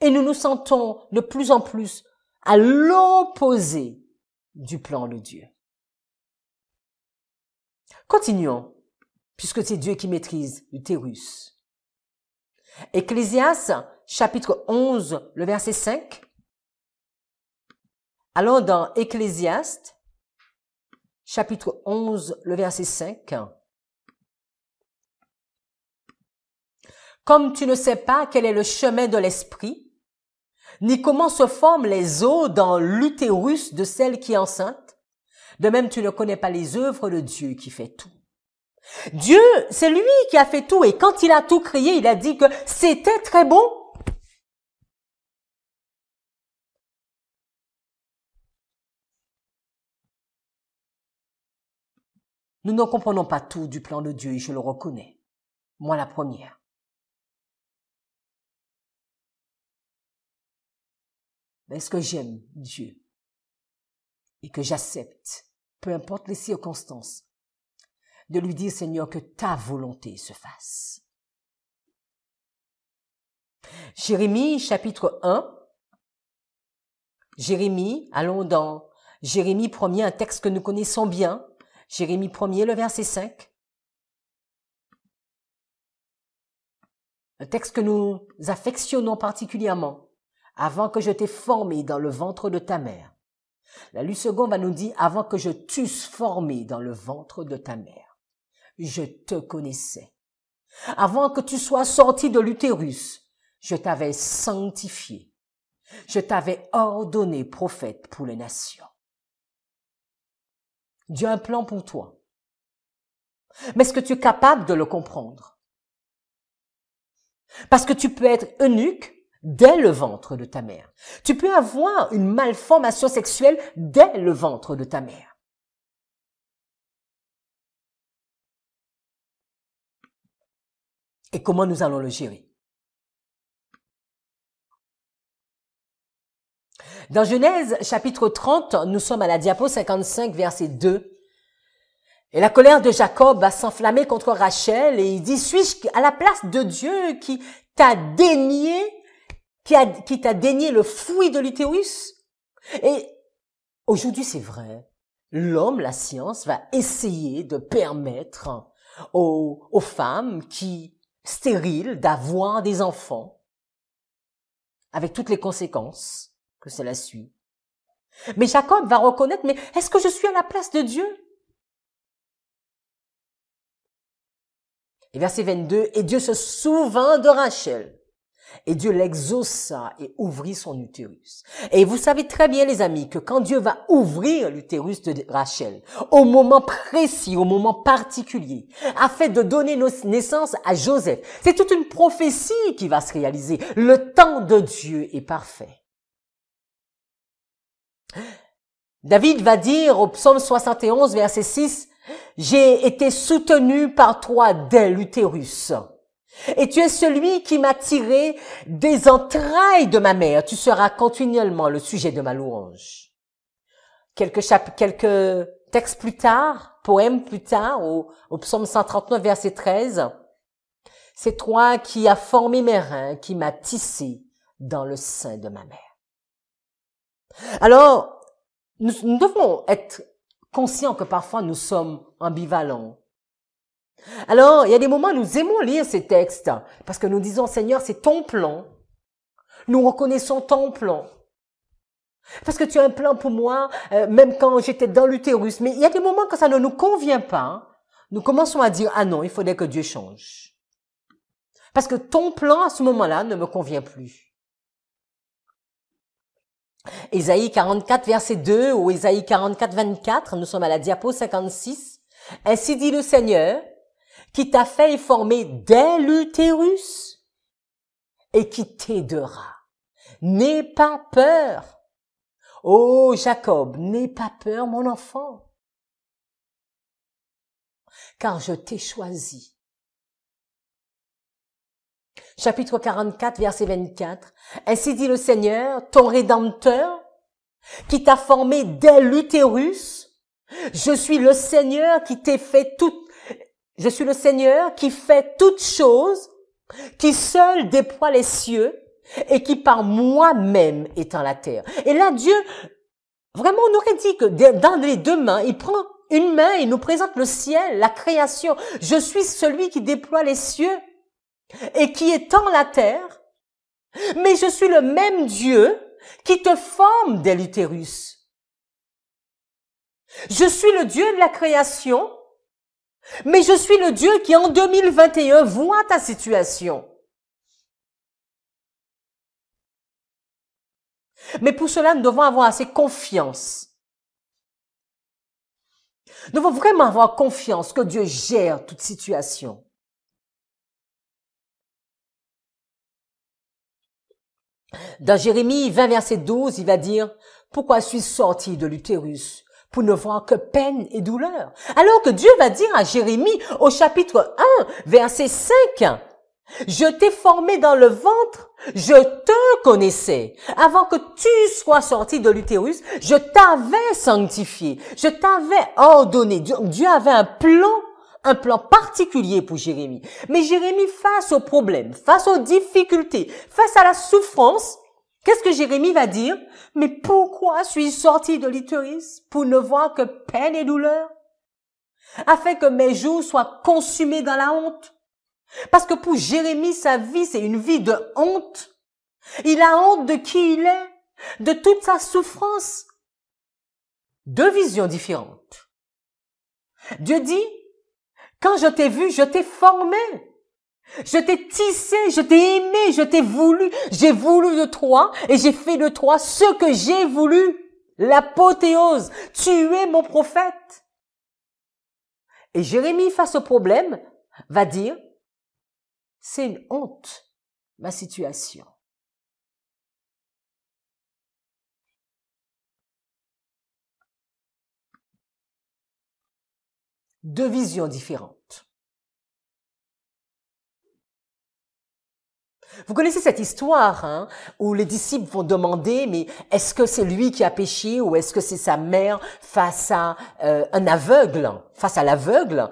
et nous nous sentons de plus en plus à l'opposé du plan de Dieu. Continuons, puisque c'est Dieu qui maîtrise l'utérus. Ecclésiaste, chapitre 11, le verset 5. Allons dans Ecclésiaste, chapitre 11, le verset 5. Comme tu ne sais pas quel est le chemin de l'esprit, ni comment se forment les os dans l'utérus de celle qui est enceinte, de même tu ne connais pas les œuvres de Dieu qui fait tout. Dieu, c'est lui qui a fait tout et quand il a tout créé, il a dit que c'était très bon. Nous ne comprenons pas tout du plan de Dieu et je le reconnais. Moi la première. Mais est-ce que j'aime Dieu et que j'accepte peu importe les circonstances, de lui dire, Seigneur, que ta volonté se fasse. Jérémie, chapitre 1. Jérémie, allons dans Jérémie 1er, un texte que nous connaissons bien. Jérémie 1er, le verset 5. Un texte que nous affectionnons particulièrement. Avant que je t'ai formé dans le ventre de ta mère. La Lue seconde va nous dire, avant que je t'eusse formé dans le ventre de ta mère, je te connaissais. Avant que tu sois sorti de l'utérus, je t'avais sanctifié. Je t'avais ordonné prophète pour les nations. Dieu a un plan pour toi. Mais est-ce que tu es capable de le comprendre? Parce que tu peux être eunuque dès le ventre de ta mère. Tu peux avoir une malformation sexuelle dès le ventre de ta mère. Et comment nous allons le gérer? Dans Genèse, chapitre 30, nous sommes à la diapo 55, verset 2. Et la colère de Jacob va s'enflammer contre Rachel et il dit, suis-je à la place de Dieu qui t'a dénié le fruit de l'utérus? Et aujourd'hui, c'est vrai. L'homme, la science, va essayer de permettre aux femmes stériles d'avoir des enfants avec toutes les conséquences que cela suit. Mais Jacob va reconnaître, mais est-ce que je suis à la place de Dieu? Et verset 22, et Dieu se souvint de Rachel. Et Dieu l'exauça et ouvrit son utérus. Et vous savez très bien, les amis, que quand Dieu va ouvrir l'utérus de Rachel, au moment précis, au moment particulier, afin de donner naissance à Joseph, c'est toute une prophétie qui va se réaliser. Le temps de Dieu est parfait. David va dire au psaume 71, verset 6, « J'ai été soutenu par toi dès l'utérus. Et tu es celui qui m'a tiré des entrailles de ma mère. Tu seras continuellement le sujet de ma louange. » Quelques textes plus tard, poèmes plus tard, au psaume 139, verset 13, « C'est toi qui as formé mes reins, qui m'as tissé dans le sein de ma mère. » Alors, nous devons être conscients que parfois nous sommes ambivalents. Alors, il y a des moments où nous aimons lire ces textes parce que nous disons, Seigneur, c'est ton plan. Nous reconnaissons ton plan. Parce que tu as un plan pour moi, même quand j'étais dans l'utérus. Mais il y a des moments que ça ne nous convient pas. Nous commençons à dire, ah non, il faudrait que Dieu change. Parce que ton plan, à ce moment-là, ne me convient plus. Ésaïe 44, verset 2 ou Ésaïe 44, 24, nous sommes à la diapo 56. Ainsi dit le Seigneur, qui t'a fait et formé dès l'utérus et qui t'aidera. N'aie pas peur. Oh Jacob, n'aie pas peur mon enfant, car je t'ai choisi. Chapitre 44, verset 24. Ainsi dit le Seigneur, ton Rédempteur, qui t'a formé dès l'utérus. Je suis le Seigneur qui je suis le Seigneur qui fait toutes choses, qui seul déploie les cieux et qui par moi-même étend la terre. Et là, Dieu, vraiment, on aurait dit que dans les deux mains, il prend une main et nous présente le ciel, la création. Je suis celui qui déploie les cieux et qui étend la terre, mais je suis le même Dieu qui te forme dès l'utérus. Je suis le Dieu de la création, mais je suis le Dieu qui en 2021 voit ta situation. Mais pour cela, nous devons avoir assez confiance. Nous devons vraiment avoir confiance que Dieu gère toute situation. Dans Jérémie 20, verset 12, il va dire, « Pourquoi suis-je sorti de l'utérus pour ne voir que peine et douleur ?» Alors que Dieu va dire à Jérémie au chapitre 1, verset 5, Je t'ai formé dans le ventre, je te connaissais. Avant que tu sois sorti de l'utérus, je t'avais sanctifié, je t'avais ordonné. Dieu avait un plan particulier pour Jérémie. Mais Jérémie, face aux problèmes, face aux difficultés, face à la souffrance, qu'est-ce que Jérémie va dire? Mais pourquoi suis-je sorti de l'utérus pour ne voir que peine et douleur? Afin que mes jours soient consumés dans la honte. Parce que pour Jérémie, sa vie, c'est une vie de honte. Il a honte de qui il est, de toute sa souffrance. Deux visions différentes. Dieu dit, quand je t'ai vu, je t'ai formé. Je t'ai tissé, je t'ai aimé, je t'ai voulu. J'ai voulu de toi et j'ai fait de toi ce que j'ai voulu. L'apothéose. Tu es mon prophète. Et Jérémie, face au problème, va dire, c'est une honte, ma situation. Deux visions différentes. Vous connaissez cette histoire, hein, où les disciples vont demander, mais est-ce que c'est lui qui a péché ou est-ce que c'est sa mère face à un aveugle, face à l'aveugle,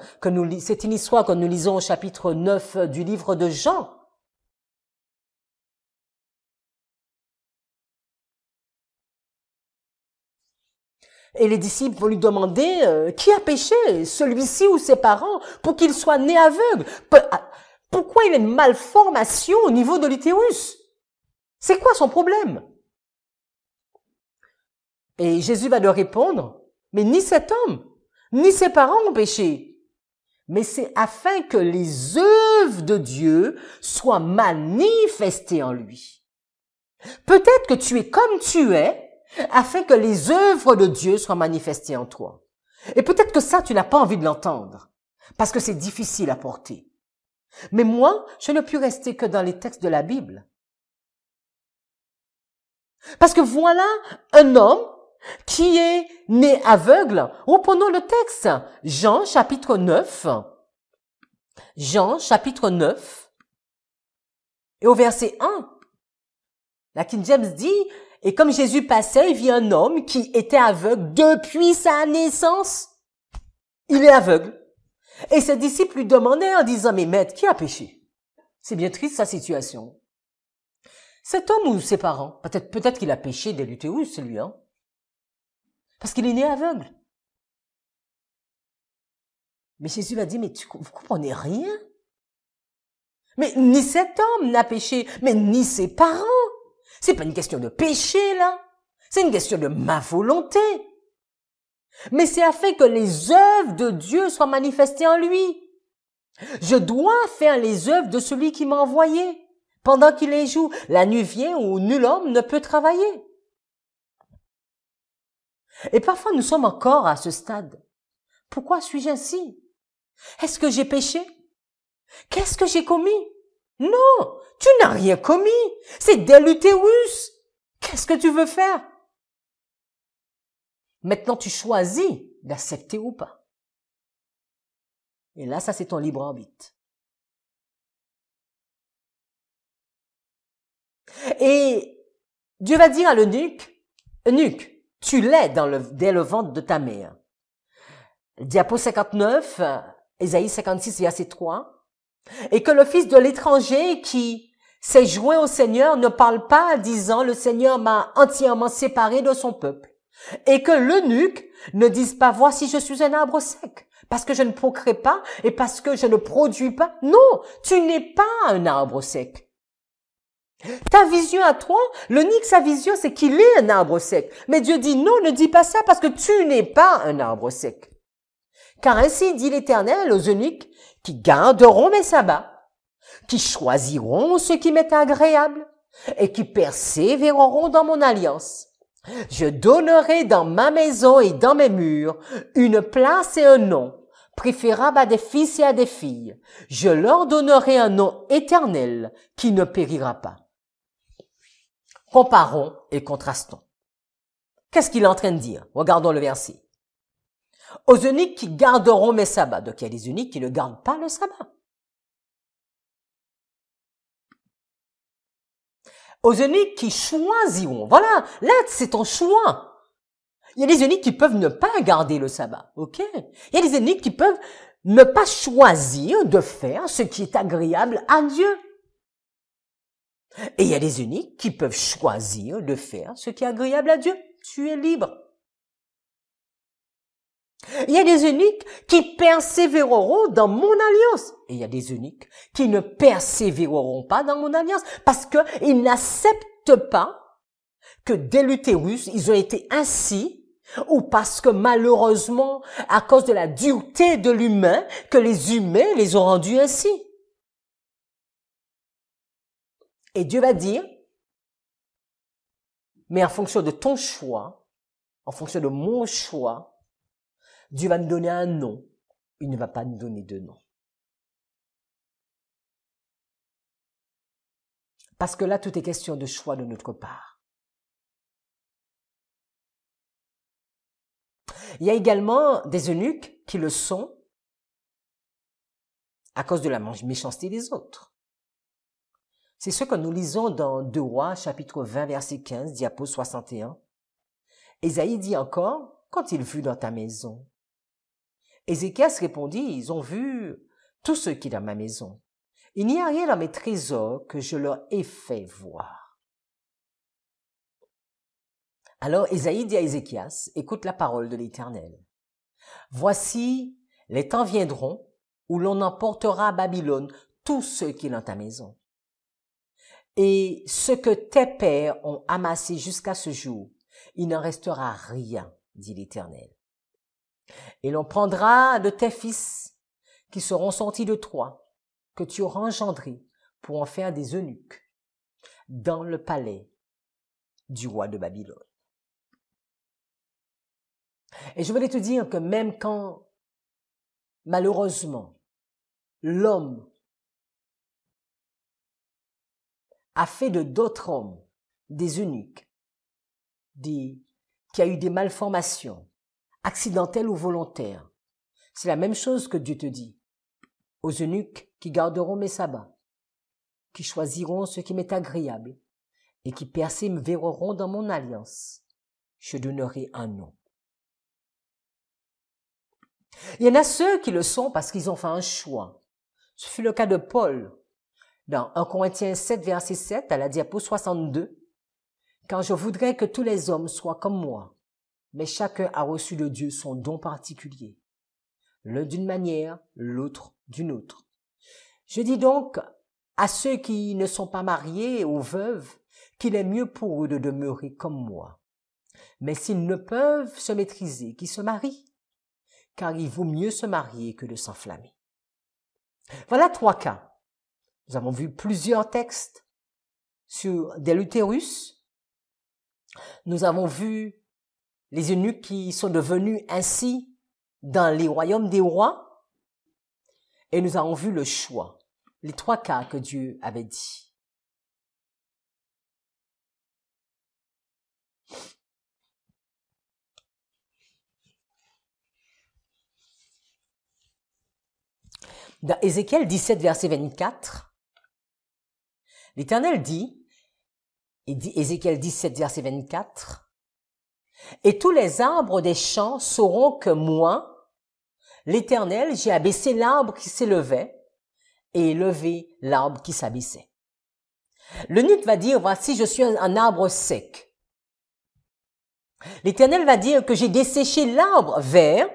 c'est une histoire que nous lisons au chapitre 9 du livre de Jean. Et les disciples vont lui demander, qui a péché, celui-ci ou ses parents, pour qu'il soit né aveugle? Pourquoi il a une malformation au niveau de l'utérus? C'est quoi son problème? Et Jésus va leur répondre, mais ni cet homme, ni ses parents ont péché. Mais c'est afin que les œuvres de Dieu soient manifestées en lui. Peut-être que tu es comme tu es, afin que les œuvres de Dieu soient manifestées en toi. Et peut-être que ça, tu n'as pas envie de l'entendre, parce que c'est difficile à porter. Mais moi, je ne puis rester que dans les textes de la Bible. Parce que voilà un homme qui est né aveugle. Reprenons le texte. Jean chapitre 9. Jean chapitre 9. Et au verset 1, la King James dit, et comme Jésus passait, il vit un homme qui était aveugle depuis sa naissance. Il est aveugle. Et ses disciples lui demandaient en disant, mais maître, qui a péché? C'est bien triste sa situation. Cet homme ou ses parents? Peut-être qu'il a péché dès l'utérus, celui, hein? Parce qu'il est né aveugle. Mais Jésus va dire, mais vous comprenez rien? Mais ni cet homme n'a péché, mais ni ses parents. C'est pas une question de péché, là. C'est une question de ma volonté. Mais c'est afin que les œuvres de Dieu soient manifestées en lui. Je dois faire les œuvres de celui qui m'a envoyé. Pendant qu'il les joue, la nuit vient où nul homme ne peut travailler. Et parfois nous sommes encore à ce stade. Pourquoi suis-je ainsi? Est-ce que j'ai péché? Qu'est-ce que j'ai commis? Non, tu n'as rien commis. C'est dès l'utérus. Qu'est-ce que tu veux faire? Maintenant, tu choisis d'accepter ou pas. Et là, ça, c'est ton libre arbitre. Et Dieu va dire à l'eunuque, eunuque, tu l'es dès le ventre de ta mère. Diapo 59, Ésaïe 56, verset 3. Et que le fils de l'étranger qui s'est joint au Seigneur ne parle pas disant, le Seigneur m'a entièrement séparé de son peuple. Et que l'eunuque ne dise pas, voici je suis un arbre sec, parce que je ne procrée pas et parce que je ne produis pas. Non, tu n'es pas un arbre sec. Ta vision à toi, l'eunuque, sa vision, c'est qu'il est un arbre sec. Mais Dieu dit non, ne dis pas ça parce que tu n'es pas un arbre sec. Car ainsi dit l'Éternel aux eunuques qui garderont mes sabbats, qui choisiront ce qui m'est agréable et qui persévéreront dans mon alliance. Je donnerai dans ma maison et dans mes murs une place et un nom, préférable à des fils et à des filles. Je leur donnerai un nom éternel qui ne périra pas. Comparons et contrastons. Qu'est-ce qu'il est en train de dire? Regardons le verset. Aux eunuques qui garderont mes sabbats. Donc il y a des eunuques qui ne gardent pas le sabbat. aux eunuques qui choisiront. Voilà, là, c'est ton choix. Il y a des eunuques qui peuvent ne pas garder le sabbat, ok? Il y a des eunuques qui peuvent ne pas choisir de faire ce qui est agréable à Dieu. Et il y a des eunuques qui peuvent choisir de faire ce qui est agréable à Dieu. Tu es libre. Il y a des eunuques qui persévéreront dans mon alliance. Et il y a des eunuques qui ne persévéreront pas dans mon alliance parce qu'ils n'acceptent pas que dès l'utérus, ils ont été ainsi, ou parce que malheureusement, à cause de la dureté de l'humain, que les humains les ont rendus ainsi. Et Dieu va dire, mais en fonction de ton choix, en fonction de mon choix, Dieu va nous donner un nom. Il ne va pas nous donner de nom. Parce que là, tout est question de choix de notre part. Il y a également des eunuques qui le sont à cause de la méchanceté des autres. C'est ce que nous lisons dans 2 Rois, chapitre 20, verset 15, diapo 61. Ésaïe dit encore, qu'ont-ils vu dans ta maison? Ézéchias répondit, ils ont vu tout ce qui est dans ma maison. Il n'y a rien dans mes trésors que je leur ai fait voir. Alors Ésaïe dit à Ézéchias, écoute la parole de l'Éternel. Voici, les temps viendront où l'on emportera à Babylone tout ce qui est dans ta maison. Et ce que tes pères ont amassé jusqu'à ce jour, il n'en restera rien, dit l'Éternel. Et l'on prendra de tes fils qui seront sortis de toi, que tu auras engendrés, pour en faire des eunuques dans le palais du roi de Babylone. Et je voulais te dire que même quand, malheureusement, l'homme a fait de d'autres hommes des eunuques, qui a eu des malformations, accidentelles ou volontaires, c'est la même chose que Dieu te dit. Aux eunuques qui garderont mes sabbats, qui choisiront ce qui m'est agréable et qui persévéreront dans mon alliance, je donnerai un nom. Il y en a ceux qui le sont parce qu'ils ont fait un choix. Ce fut le cas de Paul dans 1 Corinthiens 7, verset 7, à la diapo 62. Quand je voudrais que tous les hommes soient comme moi, mais chacun a reçu de Dieu son don particulier. L'un d'une manière, l'autre d'une autre. Je dis donc à ceux qui ne sont pas mariés, aux veuves, qu'il est mieux pour eux de demeurer comme moi. Mais s'ils ne peuvent se maîtriser, qu'ils se marient, car il vaut mieux se marier que de s'enflammer. Voilà 3 cas. Nous avons vu plusieurs textes sur dès l'utérus. Nous avons vu les eunuques qui sont devenus ainsi dans les royaumes des rois. Et nous avons vu le choix, les 3 cas que Dieu avait dit. Dans Ézéchiel 17, verset 24, l'Éternel dit, Ézéchiel 17, verset 24, « Et tous les arbres des champs sauront que moi, l'Éternel, j'ai abaissé l'arbre qui s'élevait et élevé l'arbre qui s'abaissait. » L'eunuque va dire, voici, je suis un arbre sec. L'Éternel va dire que j'ai desséché l'arbre vert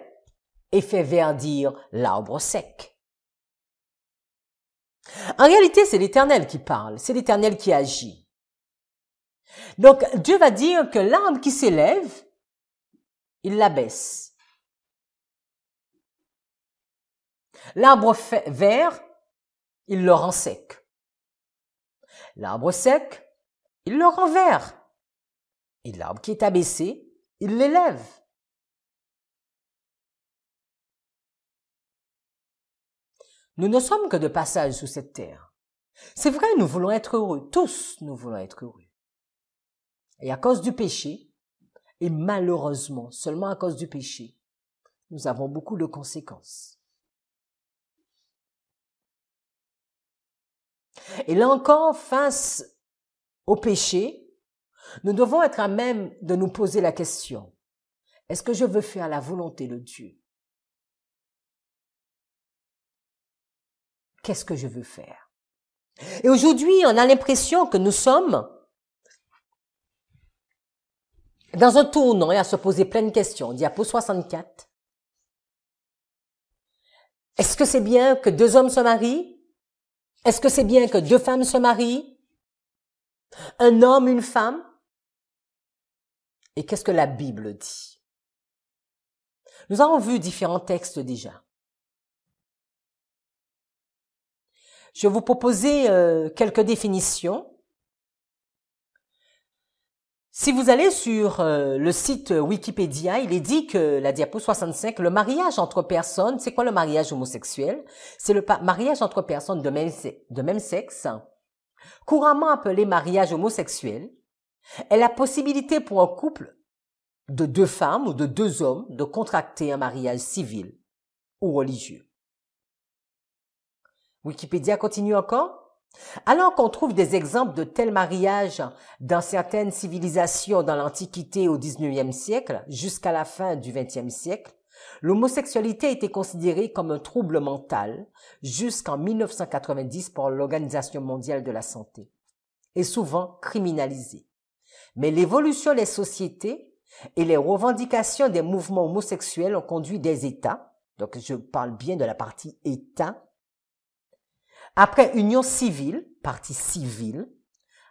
et fait verdir l'arbre sec. En réalité, c'est l'Éternel qui parle, c'est l'Éternel qui agit. Donc, Dieu va dire que l'arbre qui s'élève, il l'abaisse. L'arbre vert, il le rend sec. L'arbre sec, il le rend vert. Et l'arbre qui est abaissé, il l'élève. Nous ne sommes que de passage sur cette terre. C'est vrai, nous voulons être heureux. Tous, nous voulons être heureux. Et à cause du péché, et malheureusement, seulement à cause du péché, nous avons beaucoup de conséquences. Et là encore, face au péché, nous devons être à même de nous poser la question, est-ce que je veux faire la volonté de Dieu? Qu'est-ce que je veux faire? Et aujourd'hui, on a l'impression que nous sommes dans un tournant et à se poser plein de questions. Diapo 64. Est-ce que c'est bien que 2 hommes se marient? Est-ce que c'est bien que 2 femmes se marient? Un homme, une femme? Et qu'est-ce que la Bible dit? Nous avons vu différents textes déjà. Je vais vous proposer quelques définitions. Si vous allez sur le site Wikipédia, il est dit que la diapo 65, le mariage entre personnes, c'est quoi le mariage homosexuel? C'est le mariage entre personnes de même sexe, couramment appelé mariage homosexuel, est la possibilité pour un couple de 2 femmes ou de 2 hommes de contracter un mariage civil ou religieux. Wikipédia continue encore. Alors qu'on trouve des exemples de tels mariages dans certaines civilisations dans l'Antiquité au XIXe siècle jusqu'à la fin du XXe siècle, l'homosexualité a été considérée comme un trouble mental jusqu'en 1990 par l'Organisation mondiale de la santé et souvent criminalisée. Mais l'évolution des sociétés et les revendications des mouvements homosexuels ont conduit des États, donc je parle bien de la partie État, après union civile, partie civile,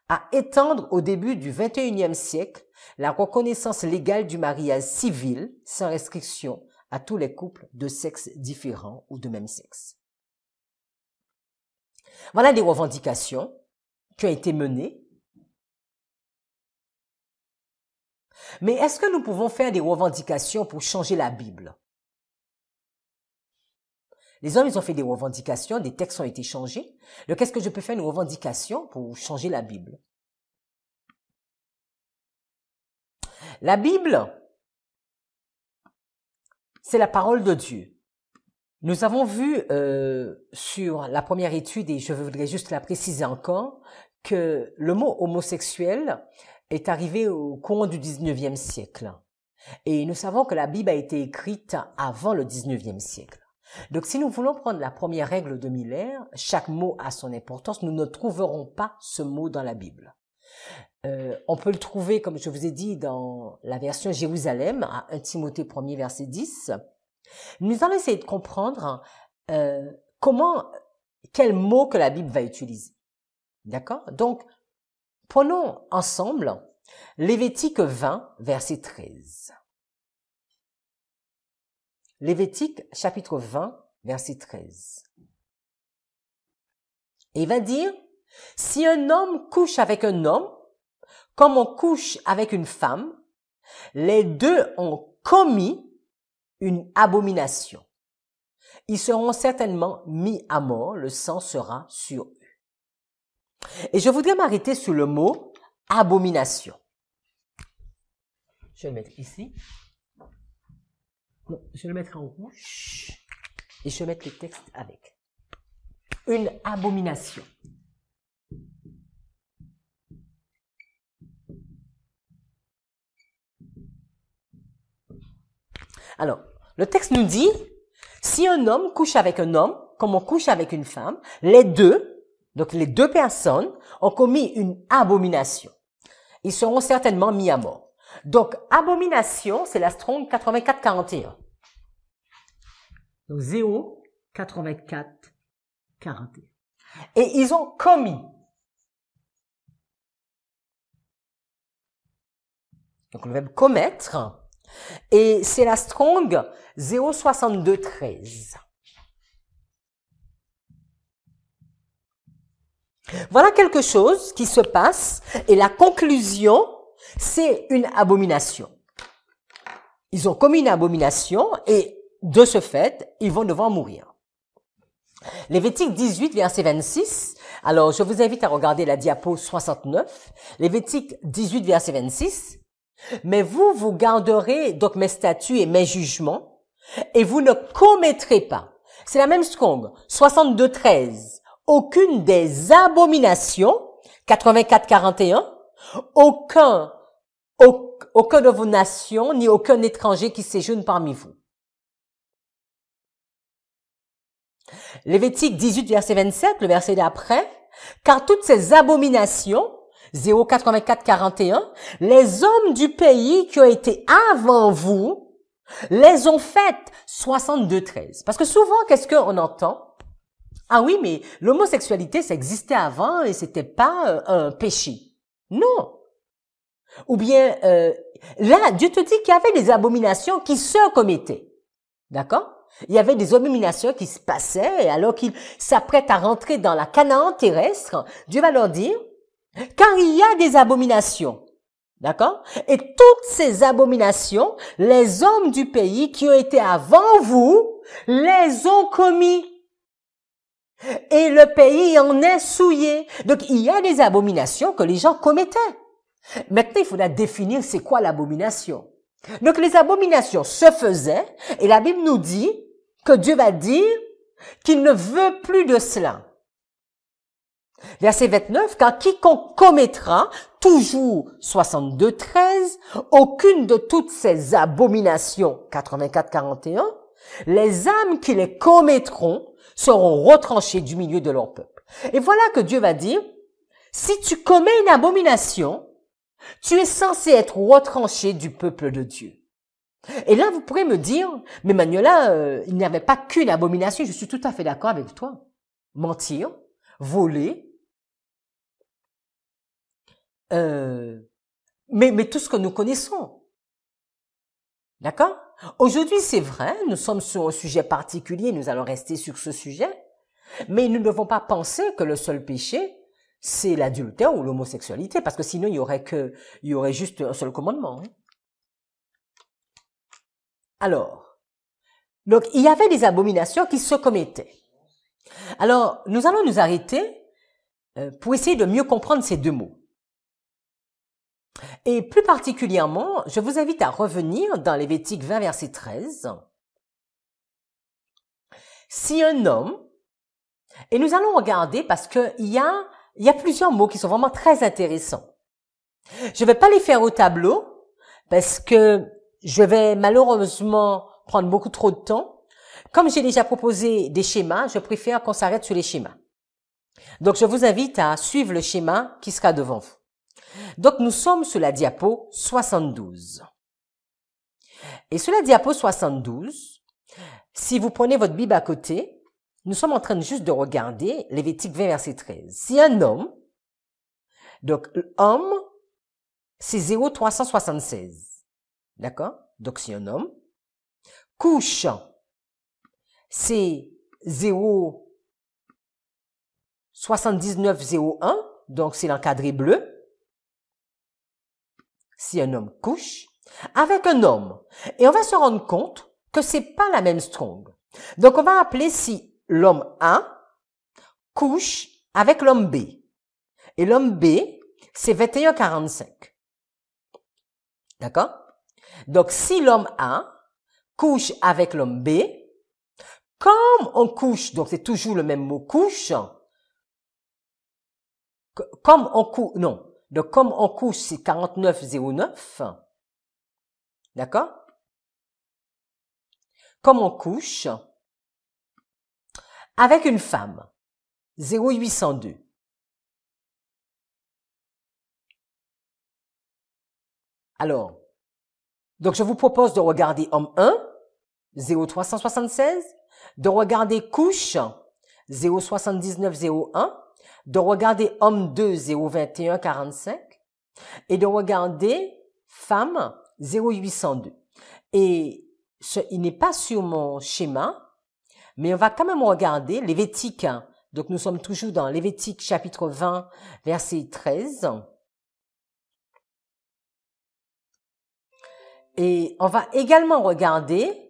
à étendre au début du XXIe siècle la reconnaissance légale du mariage civil sans restriction à tous les couples de sexes différents ou de même sexe. Voilà des revendications qui ont été menées. Mais est-ce que nous pouvons faire des revendications pour changer la Bible? Les hommes, ils ont fait des revendications, des textes ont été changés. Donc, est-ce que je peux faire une revendication pour changer la Bible? La Bible, c'est la parole de Dieu. Nous avons vu sur la première étude, et je voudrais juste la préciser encore, que le mot homosexuel est arrivé au courant du 19e siècle. Et nous savons que la Bible a été écrite avant le 19e siècle. Donc, si nous voulons prendre la première règle de Miller, chaque mot a son importance, nous ne trouverons pas ce mot dans la Bible. On peut le trouver, comme je vous ai dit, dans la version Jérusalem, à 1 Timothée 1er, verset 10. Nous allons essayer de comprendre quel mot que la Bible va utiliser. D'accord? Donc, prenons ensemble Lévitique 20, verset 13. Lévitique, chapitre 20, verset 13. Et il va dire, si un homme couche avec un homme, comme on couche avec une femme, les deux ont commis une abomination. Ils seront certainement mis à mort, le sang sera sur eux. Et je voudrais m'arrêter sur le mot abomination. Je vais le mettre ici. Non, je vais le mettre en rouge et je vais mettre le texte avec. Une abomination. Alors, le texte nous dit, si un homme couche avec un homme, comme on couche avec une femme, les deux personnes ont commis une abomination. Ils seront certainement mis à mort. Donc, abomination, c'est la Strong 8441. Donc, 0, 84, 41. Et ils ont commis. Donc, le verbe commettre. Et c'est la Strong 06213. Voilà quelque chose qui se passe et la conclusion, c'est une abomination. Ils ont commis une abomination et de ce fait, ils vont devoir mourir. Lévitique 18, verset 26. Alors, je vous invite à regarder la diapo 69. Lévitique 18, verset 26. Mais vous garderez donc mes statuts et mes jugements et vous ne commettrez pas. C'est la même Strong, 62, 13. Aucune des abominations 84, 41. Aucun de vos nations, ni aucun étranger qui séjourne parmi vous. Lévitique 18, verset 27, le verset d'après. Car toutes ces abominations, 0, 84, 41, les hommes du pays qui ont été avant vous, les ont faites 62, 13. Parce que souvent, qu'est-ce qu'on entend? Ah oui, mais l'homosexualité, ça existait avant et c'était pas un péché. Non. Ou bien, là, Dieu te dit qu'il y avait des abominations qui se commettaient. D'accord? Il y avait des abominations qui se passaient et alors qu'ils s'apprêtent à rentrer dans la Canaan terrestre, Dieu va leur dire, car il y a des abominations. D'accord? Et toutes ces abominations, les hommes du pays qui ont été avant vous, les ont commis. Et le pays en est souillé. Donc, il y a des abominations que les gens commettaient. Maintenant, il faudra définir c'est quoi l'abomination. Donc, les abominations se faisaient et la Bible nous dit que Dieu va dire qu'il ne veut plus de cela. Verset 29, car quiconque commettra, toujours 62, 13, aucune de toutes ces abominations, 84, 41, les âmes qui les commettront seront retranchées du milieu de leur peuple. Et voilà que Dieu va dire, si tu commets une abomination, tu es censé être retranché du peuple de Dieu. Et là, vous pourrez me dire, mais Manuela, il n'y avait pas qu'une abomination, je suis tout à fait d'accord avec toi. Mentir, voler, mais tout ce que nous connaissons. D'accord? Aujourd'hui, c'est vrai, nous sommes sur un sujet particulier, nous allons rester sur ce sujet, mais nous ne devons pas penser que le seul péché, c'est l'adultère ou l'homosexualité, parce que sinon, il y aurait juste un seul commandement. Hein? Alors, donc, il y avait des abominations qui se commettaient. Alors, nous allons nous arrêter pour essayer de mieux comprendre ces deux mots. Et plus particulièrement, je vous invite à revenir dans Lévitique 20, verset 13. Si un homme, et nous allons regarder parce que il y a plusieurs mots qui sont vraiment très intéressants. Je ne vais pas les faire au tableau parce que je vais malheureusement prendre beaucoup trop de temps. Comme j'ai déjà proposé des schémas, je préfère qu'on s'arrête sur les schémas. Donc, je vous invite à suivre le schéma qui sera devant vous. Donc, nous sommes sur la diapo 72. Et sur la diapo 72, si vous prenez votre Bible à côté, nous sommes en train juste de regarder Lévitique 20, verset 13. Si un homme, donc homme, c'est 0,376. D'accord? Donc, si un homme, couche, c'est 0,7901, donc c'est l'encadré bleu. Si un homme couche avec un homme, et on va se rendre compte que c'est pas la même strong. Donc, on va appeler si l'homme A couche avec l'homme B. Et l'homme B, c'est 21,45. D'accord? Donc, si l'homme A couche avec l'homme B, comme on couche, donc c'est toujours le même mot couche, comme on couche, non, donc comme on couche, c'est 49,09, d'accord? Comme on couche avec une femme, 0,802. Alors, donc je vous propose de regarder homme 1, 0,376, de regarder couche, 0,7901, de regarder homme 2, 0,2145, et de regarder femme, 0,802. Et il n'est pas sur mon schéma, mais on va quand même regarder Lévitique. Donc nous sommes toujours dans Lévitique chapitre 20, verset 13. Et on va également regarder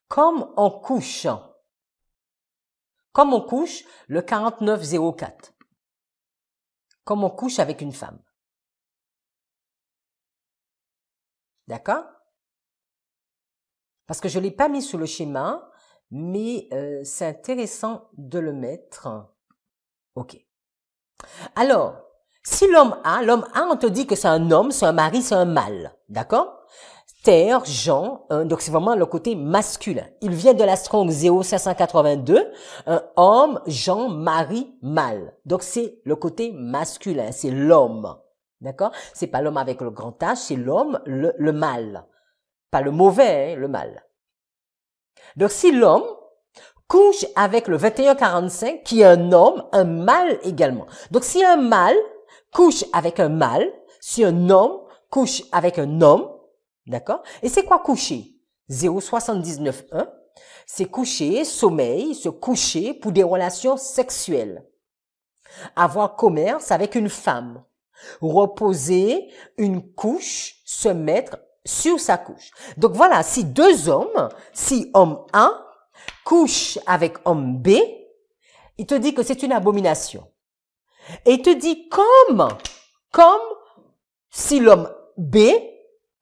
comme on couche. Comme on couche, le 49,04. Comme on couche avec une femme. D'accord? Parce que je l'ai pas mis sur le schéma, mais c'est intéressant de le mettre. Ok. Alors, si l'homme A, on te dit que c'est un homme, c'est un mari, c'est un mâle. D'accord? Terre, Jean, donc c'est vraiment le côté masculin. Il vient de la Strong 0582, un homme, Jean, mari, mâle. Donc c'est le côté masculin, c'est l'homme. D'accord? C'est pas l'homme avec le grand H, c'est l'homme, le mâle. Pas le mauvais, hein, le mâle. Donc si l'homme couche avec le 2145, qui est un homme, un mâle également. Donc si un mâle couche avec un mâle, si un homme couche avec un homme, d'accord? Et c'est quoi coucher? 0,79,1, c'est coucher, sommeil, se coucher pour des relations sexuelles. Avoir commerce avec une femme. Reposer une couche, se mettre sur sa couche. Donc voilà, si deux hommes, si homme A couche avec homme B, il te dit que c'est une abomination. Et il te dit comme si l'homme B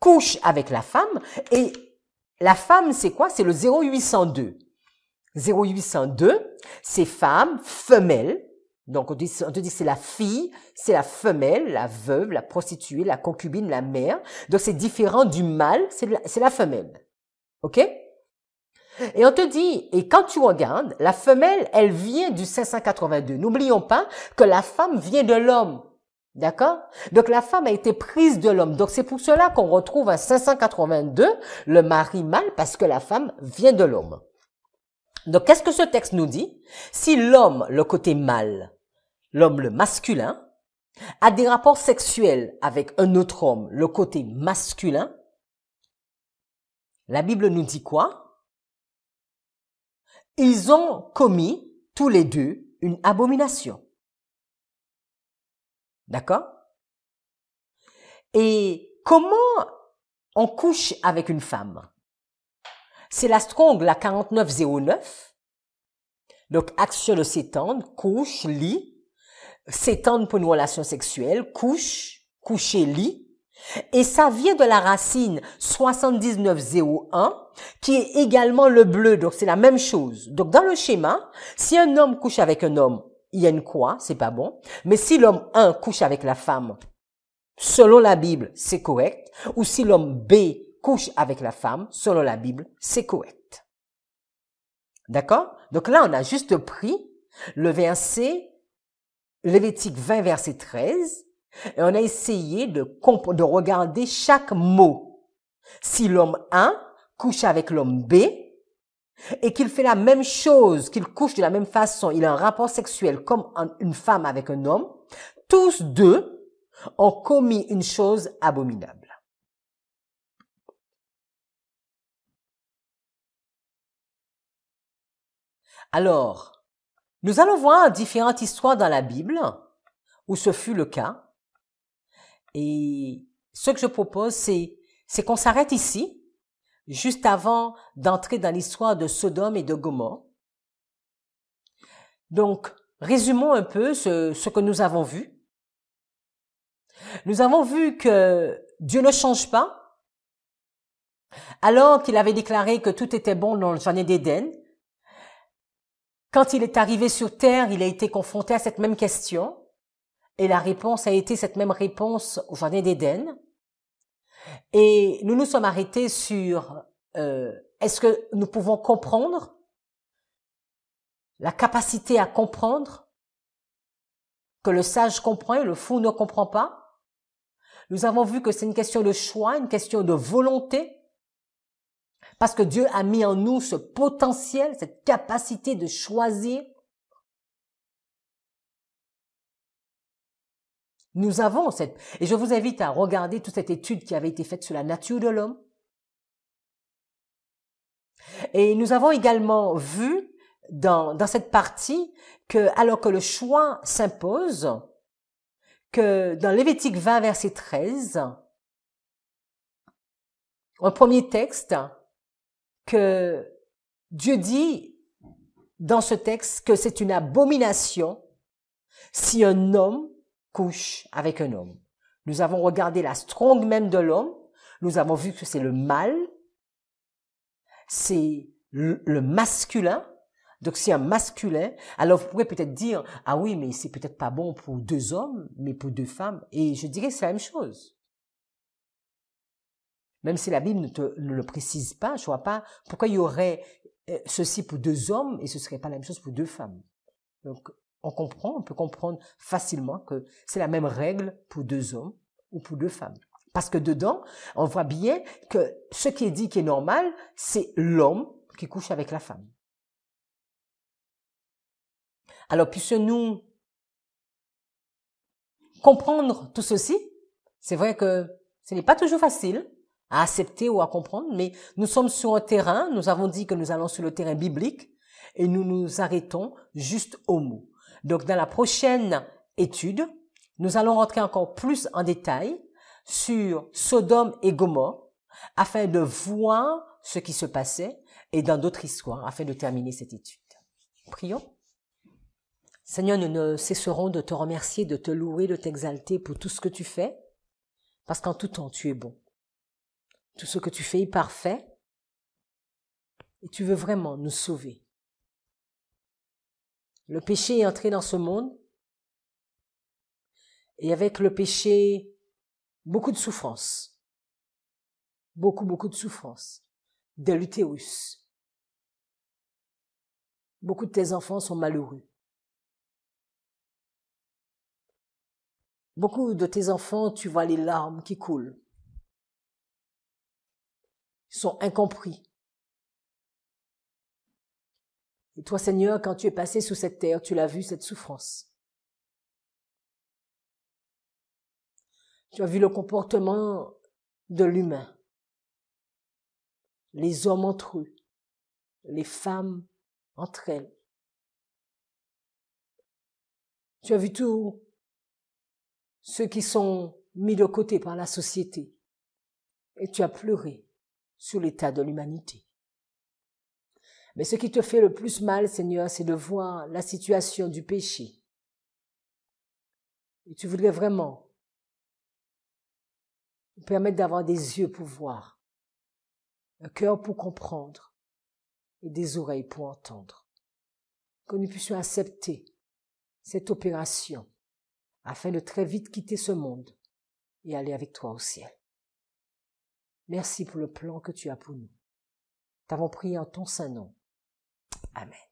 couche avec la femme, et la femme, c'est quoi? C'est le 0802. 0802, c'est femme, femelle. Donc, on te dit que c'est la fille, c'est la femelle, la veuve, la prostituée, la concubine, la mère. Donc, c'est différent du mâle, c'est la femelle. OK? Et on te dit, et quand tu regardes, la femelle, elle vient du 582. N'oublions pas que la femme vient de l'homme. D'accord? Donc la femme a été prise de l'homme. Donc c'est pour cela qu'on retrouve à 582 le mari mâle, parce que la femme vient de l'homme. Donc qu'est-ce que ce texte nous dit? Si l'homme, le côté mâle, l'homme le masculin, a des rapports sexuels avec un autre homme, le côté masculin, la Bible nous dit quoi? Ils ont commis tous les deux une abomination. D'accord? Et comment on couche avec une femme? C'est la Strong, la 4909. Donc, action de s'étendre, couche, lit. S'étendre pour une relation sexuelle, couche, coucher, lit. Et ça vient de la racine 7901, qui est également le bleu. Donc, c'est la même chose. Donc, dans le schéma, si un homme couche avec un homme, il y a une croix, c'est pas bon. Mais si l'homme 1 couche avec la femme, selon la Bible, c'est correct. Ou si l'homme B couche avec la femme, selon la Bible, c'est correct. D'accord? Donc là, on a juste pris le verset, Lévitique 20, verset 13, et on a essayé de regarder chaque mot. Si l'homme 1 couche avec l'homme B, et qu'il fait la même chose, qu'il couche de la même façon, il a un rapport sexuel comme une femme avec un homme, tous deux ont commis une chose abominable. Alors, nous allons voir différentes histoires dans la Bible où ce fut le cas. Et ce que je propose, c'est qu'on s'arrête ici, juste avant d'entrer dans l'histoire de Sodome et de Gomorrhe. Donc, résumons un peu ce que nous avons vu. Nous avons vu que Dieu ne change pas. Alors qu'il avait déclaré que tout était bon dans le jardin d'Éden, quand il est arrivé sur terre, il a été confronté à cette même question. Et la réponse a été cette même réponse au jardin d'Éden. Et nous nous sommes arrêtés sur est-ce que nous pouvons comprendre, la capacité à comprendre, que le sage comprend et le fou ne comprend pas. Nous avons vu que c'est une question de choix, une question de volonté, parce que Dieu a mis en nous ce potentiel, cette capacité de choisir. Nous avons et je vous invite à regarder toute cette étude qui avait été faite sur la nature de l'homme. Et nous avons également vu dans cette partie que, alors que le choix s'impose, que dans Lévitique 20, verset 13, un premier texte, que Dieu dit dans ce texte que c'est une abomination si un homme couche avec un homme. Nous avons regardé la Strong même de l'homme. Nous avons vu que c'est le mal. C'est le masculin. Donc, si un masculin, alors vous pourrez peut-être dire, ah oui, mais c'est peut-être pas bon pour 2 hommes, mais pour 2 femmes. Et je dirais que c'est la même chose. Même si la Bible ne le précise pas, je vois pas pourquoi il y aurait ceci pour 2 hommes et ce serait pas la même chose pour 2 femmes. Donc, on peut comprendre facilement que c'est la même règle pour 2 hommes ou pour 2 femmes. Parce que dedans, on voit bien que ce qui est dit qui est normal, c'est l'homme qui couche avec la femme. Alors, puissions-nous comprendre tout ceci? C'est vrai que ce n'est pas toujours facile à accepter ou à comprendre, mais nous sommes sur un terrain, nous avons dit que nous allons sur le terrain biblique et nous nous arrêtons juste au mot. Donc, dans la prochaine étude, nous allons rentrer encore plus en détail sur Sodome et Gomorrhe afin de voir ce qui se passait et dans d'autres histoires afin de terminer cette étude. Prions. Seigneur, nous ne cesserons de te remercier, de te louer, de t'exalter pour tout ce que tu fais, parce qu'en tout temps, tu es bon. Tout ce que tu fais est parfait, et tu veux vraiment nous sauver. Le péché est entré dans ce monde, et avec le péché, beaucoup de souffrance. Beaucoup de souffrance. De l'utérus. Beaucoup de tes enfants sont malheureux. Beaucoup de tes enfants, tu vois les larmes qui coulent. Ils sont incompris. Et toi, Seigneur, quand tu es passé sous cette terre, tu l'as vu, cette souffrance. Tu as vu le comportement de l'humain. Les hommes entre eux. Les femmes entre elles. Tu as vu tous ceux qui sont mis de côté par la société. Et tu as pleuré sur l'état de l'humanité. Mais ce qui te fait le plus mal, Seigneur, c'est de voir la situation du péché. Et tu voudrais vraiment nous permettre d'avoir des yeux pour voir, un cœur pour comprendre et des oreilles pour entendre. Que nous puissions accepter cette opération afin de très vite quitter ce monde et aller avec toi au ciel. Merci pour le plan que tu as pour nous. T'avons prié en ton saint nom. Amen.